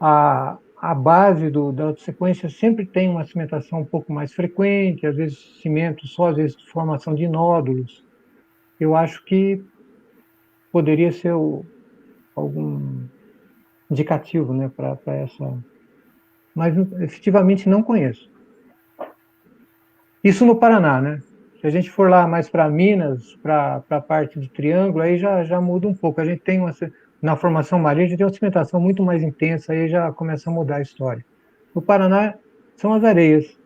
a base da sequência sempre tem uma cimentação um pouco mais frequente, às vezes cimento só, às vezes formação de nódulos. Eu acho que poderia ser algum indicativo, né, para essa... Mas, efetivamente, não conheço. Isso no Paraná, né? Se a gente for lá mais para Minas, para a parte do Triângulo, aí já muda um pouco. A gente tem na formação marinha, a gente tem uma cimentação muito mais intensa, aí já começa a mudar a história. No Paraná, são as areias,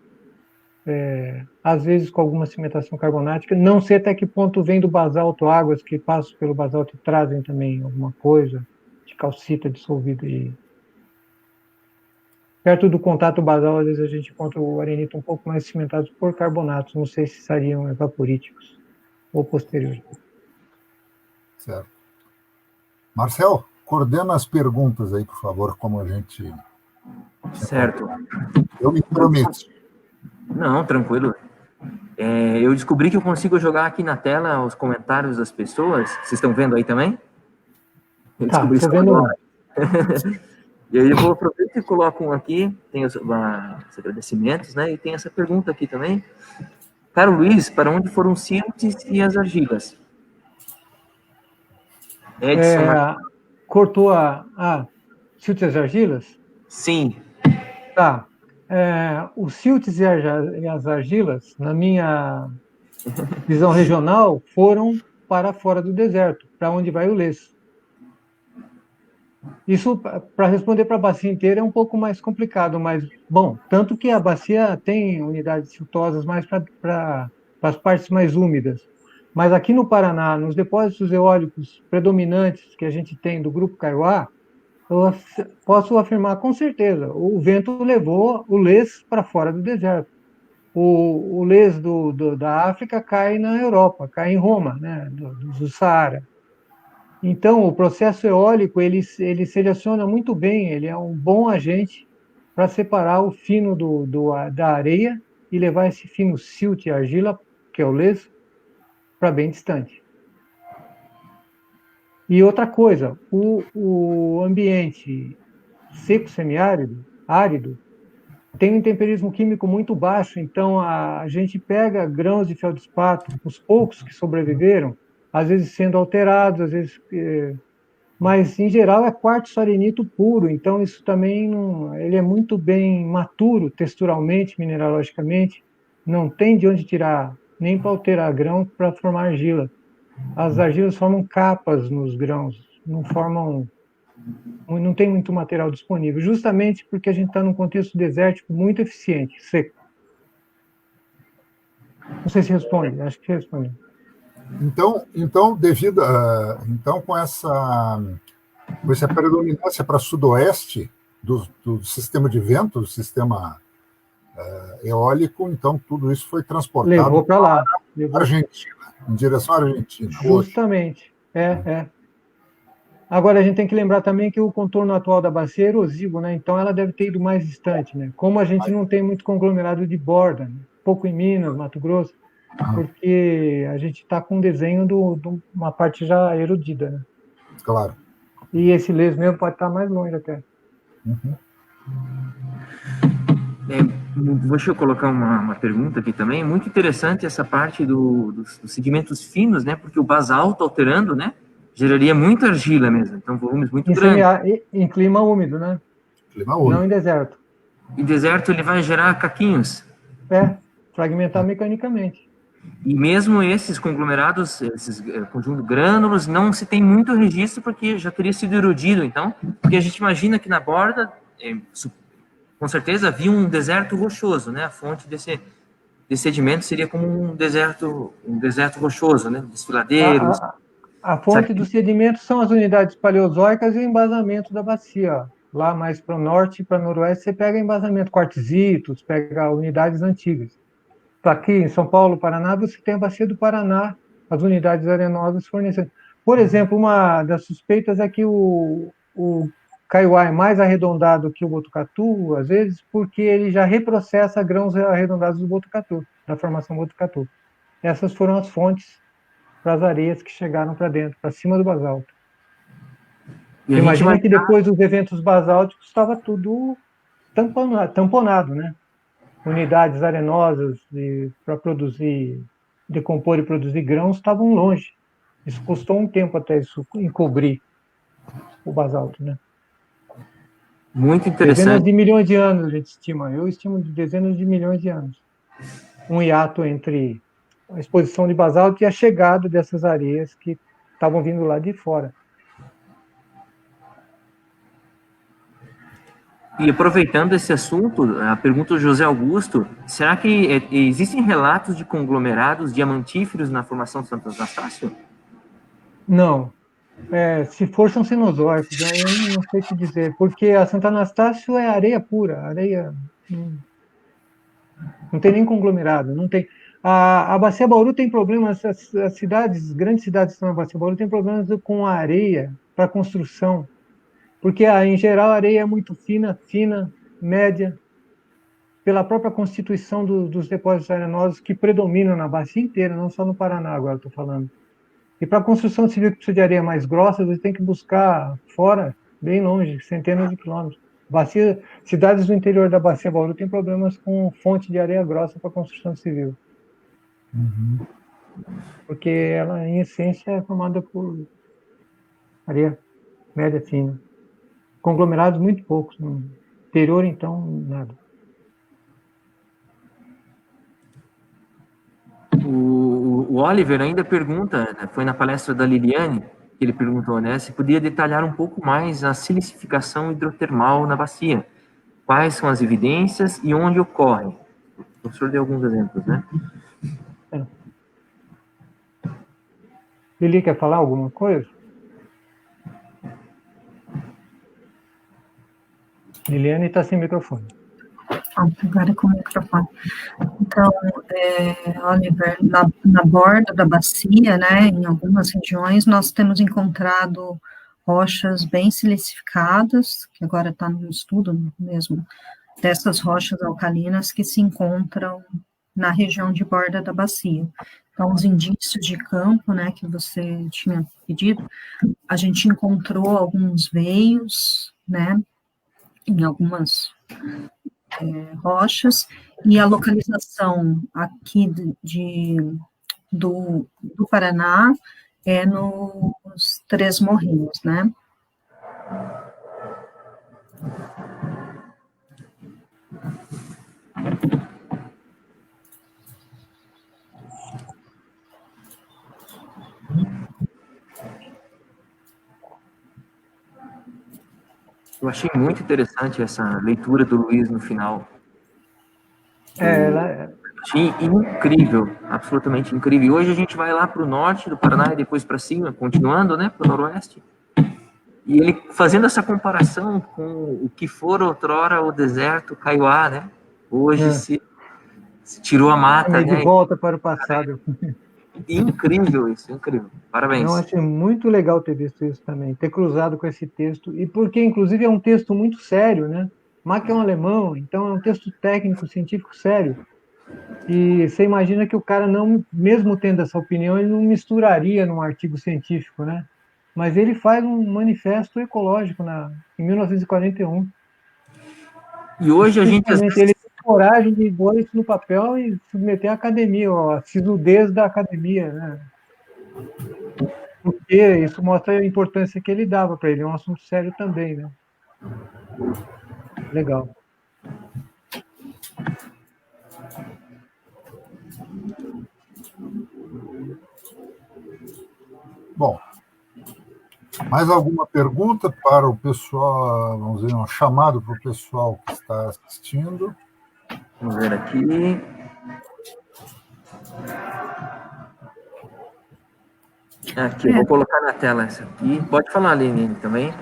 às vezes com alguma cimentação carbonática. Não sei até que ponto vem do basalto, águas que passam pelo basalto e trazem também alguma coisa de calcita dissolvida. E perto do contato basal, às vezes a gente encontra o arenito um pouco mais cimentado por carbonatos, não sei se seriam evaporíticos ou posteriores. Certo. Marcel, coordena as perguntas aí, por favor, como a gente... Certo. Eu me prometo. Não, tranquilo. Eu descobri que eu consigo jogar aqui na tela os comentários das pessoas. Vocês estão vendo aí também? Eu descobri estou vendo lá. E aí eu vou aproveitar e coloco um aqui, tem os agradecimentos, né? E tem essa pergunta aqui também. Caro Luiz, para onde foram os siltes e as argilas? Edson. Cortou siltes e as argilas? Sim. Tá. Os siltes e as argilas, na minha visão regional, foram para fora do deserto, para onde vai o Lês. Isso, para responder para a bacia inteira, é um pouco mais complicado, mas, bom, tanto que a bacia tem unidades siltosas mais para as partes mais úmidas. Mas aqui no Paraná, nos depósitos eólicos predominantes que a gente tem do Grupo Kaiowá, eu posso afirmar com certeza, o vento levou o Lês para fora do deserto. O Lês da África cai na Europa, cai em Roma, né, do Saara. Então, o processo eólico, ele seleciona muito bem, ele é um bom agente para separar o fino da areia e levar esse fino silt e argila, que é o Lês, para bem distante. E outra coisa, o ambiente seco semiárido, árido, tem um temperismo químico muito baixo, então a gente pega grãos de feldspato, os poucos que sobreviveram, às vezes sendo alterados, às vezes... mas, em geral, é quartzo arenito puro, então isso também ele é muito bem maturo texturalmente, mineralogicamente, não tem de onde tirar nem para alterar grão para formar argila. As argilas formam capas nos grãos, não tem muito material disponível, justamente porque a gente está num contexto desértico muito eficiente, seco. Não sei se responde, acho que responde. Então, então com essa predominância para sudoeste do sistema de vento, do sistema eólico, então tudo isso foi transportado Levou para lá. Para a Argentina, em direção à Argentina. Justamente, Agora, a gente tem que lembrar também que o contorno atual da bacia é erosivo, né? Então, ela deve ter ido mais distante, né? Como a gente não tem muito conglomerado de borda, né? Pouco em Minas, Mato Grosso, porque a gente está com um desenho de uma parte já erodida, né? Claro. E esse leso mesmo pode estar mais longe até. Uhum. Deixa eu colocar uma pergunta aqui também. Muito interessante essa parte dos sedimentos finos, né? Porque o basalto alterando, né? Geraria muita argila mesmo, então volumes muito grandes. Em clima úmido, né? Clima úmido. Não em deserto. Em deserto ele vai gerar caquinhos. Fragmentar mecanicamente. E mesmo esses conglomerados, esses conjuntos grânulos, não se tem muito registro porque já teria sido erodido, então, porque a gente imagina que na borda, com certeza havia um deserto rochoso, né? A fonte desse sedimento seria como um deserto rochoso, né? Desfiladeiros. A fonte dos sedimentos são as unidades paleozoicas e o embasamento da bacia. Lá mais para o norte e para o noroeste, você pega embasamento, quartzitos, pega unidades antigas. Aqui em São Paulo, Paraná, você tem a bacia do Paraná, as unidades arenosas fornecendo. Por exemplo, uma das suspeitas é que o Kaiowá é mais arredondado que o Botucatu, às vezes, porque ele já reprocessa grãos arredondados do Botucatu, da formação Botucatu. Essas foram as fontes para as areias que chegaram para dentro, para cima do basalto. Imagina que depois dos eventos basálticos estava tudo tamponado, né? Unidades arenosas para decompor e produzir grãos estavam longe. Isso custou um tempo até isso encobrir o basalto, né? Muito interessante. Dezenas de milhões de anos, a gente estima. Eu estimo de dezenas de milhões de anos. Um hiato entre a exposição de basalto e a chegada dessas areias que estavam vindo lá de fora. E aproveitando esse assunto, a pergunta do José Augusto, será que existem relatos de conglomerados diamantíferos na formação de Santo Anastácio? Não. Se for, são cenozoicos, aí eu não sei te dizer, porque a Santo Anastácio é areia pura, areia... Não tem nem conglomerado, não tem... A Bacia Bauru tem problemas, as grandes cidades que estão na Bacia Bauru têm problemas com a areia para construção, porque, em geral, a areia é muito fina, média, pela própria constituição dos depósitos arenosos que predominam na bacia inteira, não só no Paraná, agora estou falando. E para a construção civil que precisa de areia mais grossa, você tem que buscar fora, bem longe, centenas de quilômetros. Cidades do interior da Bacia Bauru têm problemas com fonte de areia grossa para construção civil. Uhum. Porque ela, em essência, é formada por areia média fina. Conglomerados muito poucos. No interior, então, nada. O Oliver ainda pergunta, foi na palestra da Liliane, que ele perguntou, né, se podia detalhar um pouco mais a silicificação hidrotermal na bacia. Quais são as evidências e onde ocorre? O professor deu alguns exemplos, né? Lili, quer falar alguma coisa? Liliane está sem microfone. Agora com o microfone. Então, Oliver, na borda da bacia, né, em algumas regiões, nós temos encontrado rochas bem silicificadas, que agora está no estudo mesmo, dessas rochas alcalinas que se encontram na região de borda da bacia. Então, os indícios de campo, né, que você tinha pedido, a gente encontrou alguns veios, né, em algumas rochas, e a localização aqui do Paraná é nos Três Morrinhos, né? Eu achei muito interessante essa leitura do Luiz no final. Achei incrível, absolutamente incrível. E hoje a gente vai lá para o norte do Paraná e depois para cima, continuando, né, para o noroeste. E ele fazendo essa comparação com o que for outrora o deserto Kaiowá, né? Hoje se tirou a mata, De né? volta para o passado. Incrível isso, incrível. Parabéns. Não, achei muito legal ter visto isso também, ter cruzado com esse texto, e porque, inclusive, é um texto muito sério, né? Mach é um alemão, então é um texto técnico, científico sério. E você imagina que o cara não, mesmo tendo essa opinião, ele não misturaria num artigo científico, né? Mas ele faz um manifesto ecológico em 1941. E hoje a gente às Principalmente vezes ele tem coragem de pôr isso no papel e submeter à academia, ó, a sisudez da academia, né? Porque isso mostra a importância que ele dava para ele, é um assunto sério também, né? Legal. Bom, mais alguma pergunta para o pessoal, vamos dizer, um chamado para o pessoal que está assistindo? Vamos ver aqui. Aqui, eu vou colocar na tela essa aqui. Pode falar, Lenine, também.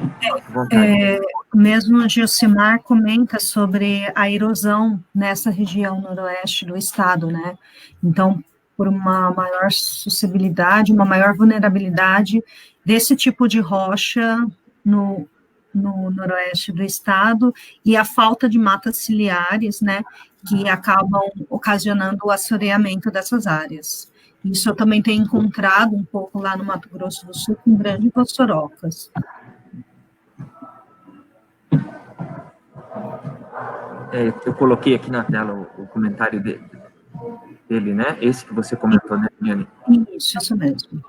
Mesmo o Gilcimar comenta sobre a erosão nessa região noroeste do estado, né? Então, por uma maior suscetibilidade, uma maior vulnerabilidade desse tipo de rocha no noroeste do estado e a falta de matas ciliares, né, que acabam ocasionando o assoreamento dessas áreas. Isso eu também tenho encontrado um pouco lá no Mato Grosso do Sul, com grandes Vossorocas. Eu coloquei aqui na tela o comentário dele, né? Esse que você comentou, né, Diane? Isso mesmo.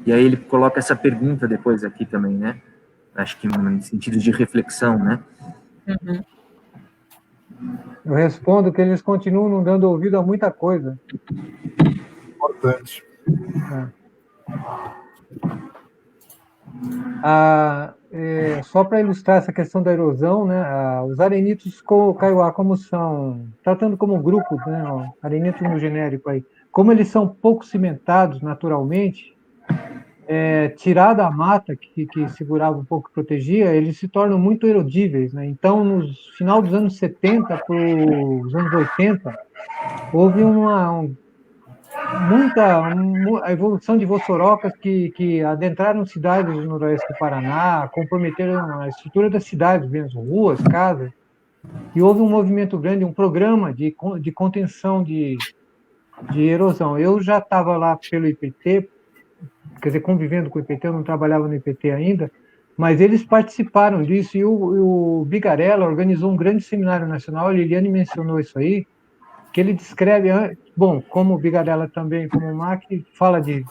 E aí ele coloca essa pergunta depois aqui também, né? Acho que em sentido de reflexão, né? Uhum. Eu respondo que eles continuam não dando ouvido a muita coisa. Importante. Só para ilustrar essa questão da erosão, né, os arenitos Kaiowá, como são, tratando como grupo, né, arenitos no genérico aí, como eles são pouco cimentados naturalmente, tirada a mata que segurava um pouco, protegia, eles se tornam muito erodíveis, né? Então, no final dos anos 70 para os anos 80, houve a evolução de Vossorocas que adentraram cidades do noroeste do Paraná, comprometeram a estrutura das cidades mesmo, ruas, casas, e houve um movimento grande, um programa de contenção de erosão. Eu já estava lá pelo IPT, quer dizer, convivendo com o IPT, eu não trabalhava no IPT ainda, mas eles participaram disso, e o Bigarella organizou um grande seminário nacional, a Liliane mencionou isso aí, que ele descreve, bom, como o Bigarella também, como o Mach, fala de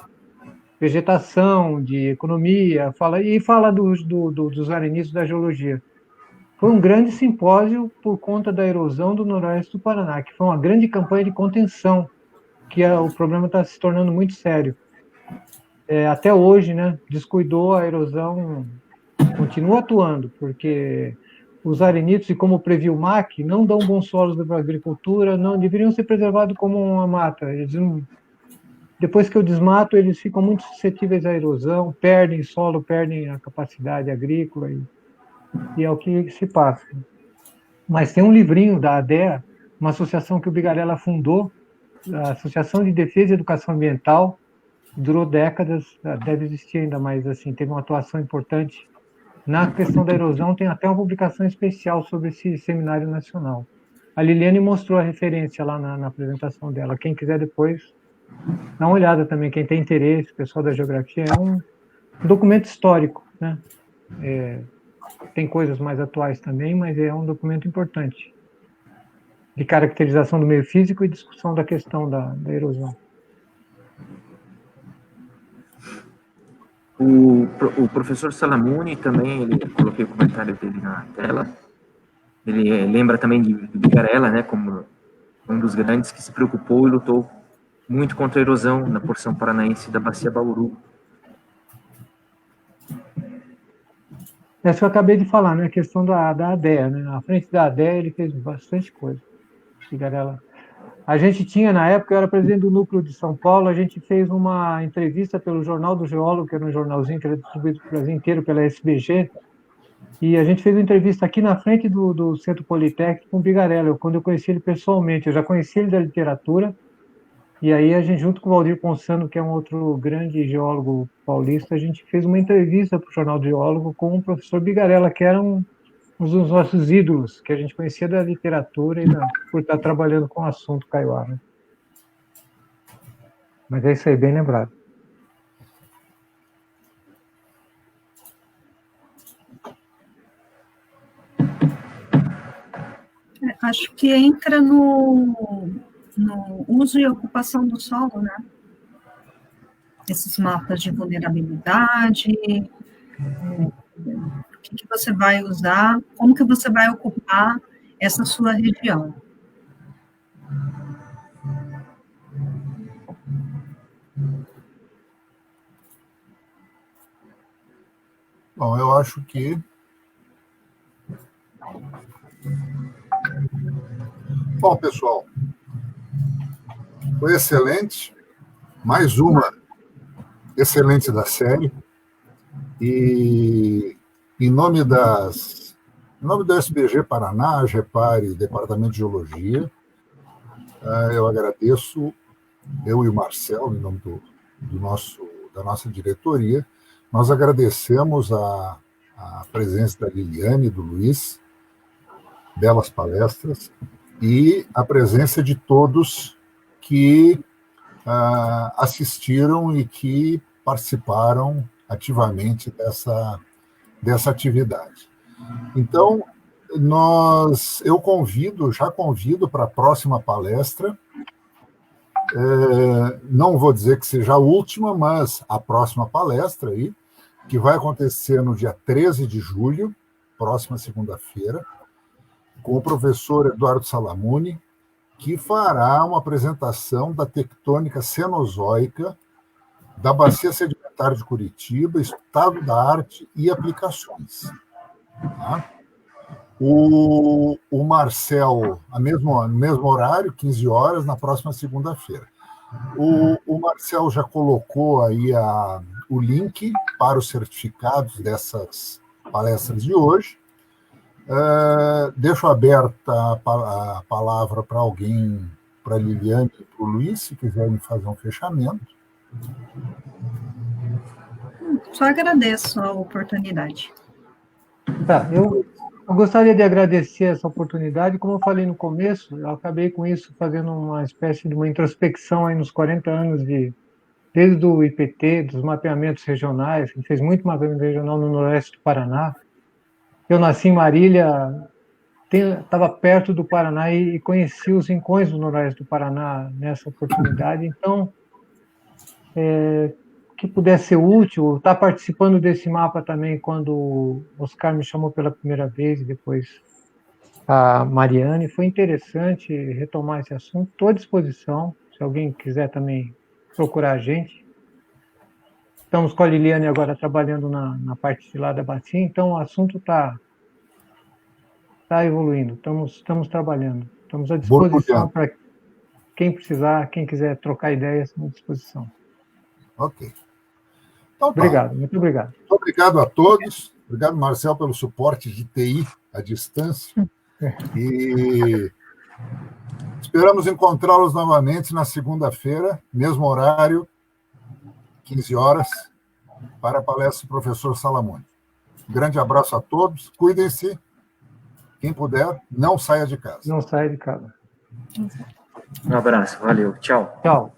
vegetação, de economia, fala dos arenismos da geologia. Foi um grande simpósio por conta da erosão do noroeste do Paraná, que foi uma grande campanha de contenção, que o problema está se tornando muito sério. Até hoje, né, descuidou, a erosão continua atuando, porque os arenitos, e como previu o Mach, não dão bons solos para a agricultura, não deveriam ser preservados como uma mata. Depois que eu desmato, eles ficam muito suscetíveis à erosão, perdem solo, perdem a capacidade agrícola, e é o que se passa. Mas tem um livrinho da ADEA, uma associação que o Bigarella fundou, a Associação de Defesa e Educação Ambiental, durou décadas, deve existir ainda, mas assim, teve uma atuação importante na questão da erosão. Tem até uma publicação especial sobre esse seminário nacional. A Liliane mostrou a referência lá na apresentação dela. Quem quiser depois, dá uma olhada também, quem tem interesse, o pessoal da geografia, é um documento histórico, né? Tem coisas mais atuais também, mas é um documento importante de caracterização do meio físico e discussão da questão da erosão. O professor Salamuni também, eu coloquei o comentário dele na tela, ele lembra também de Bigarella, né, como um dos grandes que se preocupou e lutou muito contra a erosão na porção paranaense da Bacia Bauru. Essa que eu acabei de falar, né? A questão da ADEA, né? À frente da ADEA ele fez bastante coisa. Bigarella. A gente tinha, na época, eu era presidente do Núcleo de São Paulo, a gente fez uma entrevista pelo Jornal do Geólogo, que era um jornalzinho que era distribuído para o Brasil inteiro pela SBG, e a gente fez uma entrevista aqui na frente do Centro Politécnico com o Bigarella, quando eu conheci ele pessoalmente. Eu já conheci ele da literatura, e aí a gente, junto com o Valdir Ponsano, que é um outro grande geólogo paulista, a gente fez uma entrevista para o Jornal do Geólogo com o professor Bigarella, que era um dos nossos ídolos, que a gente conhecia da literatura e por estar trabalhando com o assunto Kaiowá, né? Mas é isso aí, bem lembrado. Acho que entra no uso e ocupação do solo, né? Esses mapas de vulnerabilidade, o que você vai usar, como que você vai ocupar essa sua região. Bom, eu acho que bom, pessoal, foi excelente, mais uma excelente da série, e em nome do SBG Paraná, GEPAR e Departamento de Geologia, eu agradeço, eu e o Marcel, em nome da nossa diretoria, nós agradecemos a presença da Liliane e do Luiz, belas palestras, e a presença de todos que assistiram e que participaram ativamente dessa atividade. Então, já convido para a próxima palestra, não vou dizer que seja a última, mas a próxima palestra aí, que vai acontecer no dia 13 de julho, próxima segunda-feira, com o professor Eduardo Salamuni, que fará uma apresentação da tectônica cenozoica da Bacia Sedimentar de Curitiba, estado da arte e aplicações. Tá? O Marcel, no mesmo horário, 15 horas, na próxima segunda-feira. O Marcel já colocou aí o link para os certificados dessas palestras de hoje. Deixo aberta a palavra para alguém, para a Liliane e para o Luiz, se quiserem fazer um fechamento. Só agradeço a oportunidade. Tá, eu gostaria de agradecer essa oportunidade. Como eu falei no começo, eu acabei com isso fazendo uma espécie de uma introspecção aí nos 40 anos desde o IPT, dos mapeamentos regionais. A gente fez muito mapeamento regional no noroeste do Paraná. Eu nasci em Marília, estava perto do Paraná e conheci os rincões do noroeste do Paraná nessa oportunidade. Então, que pudesse ser útil, estar participando desse mapa também quando o Oscar me chamou pela primeira vez e depois a Mariane, foi interessante retomar esse assunto. Estou à disposição, se alguém quiser também procurar a gente. Estamos com a Liliane agora trabalhando na parte de lá da bacia, então o assunto está evoluindo, estamos trabalhando, estamos à disposição para quem precisar, quem quiser trocar ideias, estamos à disposição. Ok. Então, obrigado, muito obrigado. Muito obrigado a todos. Obrigado, Marcel, pelo suporte de TI à distância. E esperamos encontrá-los novamente na segunda-feira, mesmo horário, 15 horas, para a palestra do professor Salamuni. Grande abraço a todos. Cuidem-se. Quem puder, não saia de casa. Não saia de casa. Um abraço. Valeu. Tchau. Tchau.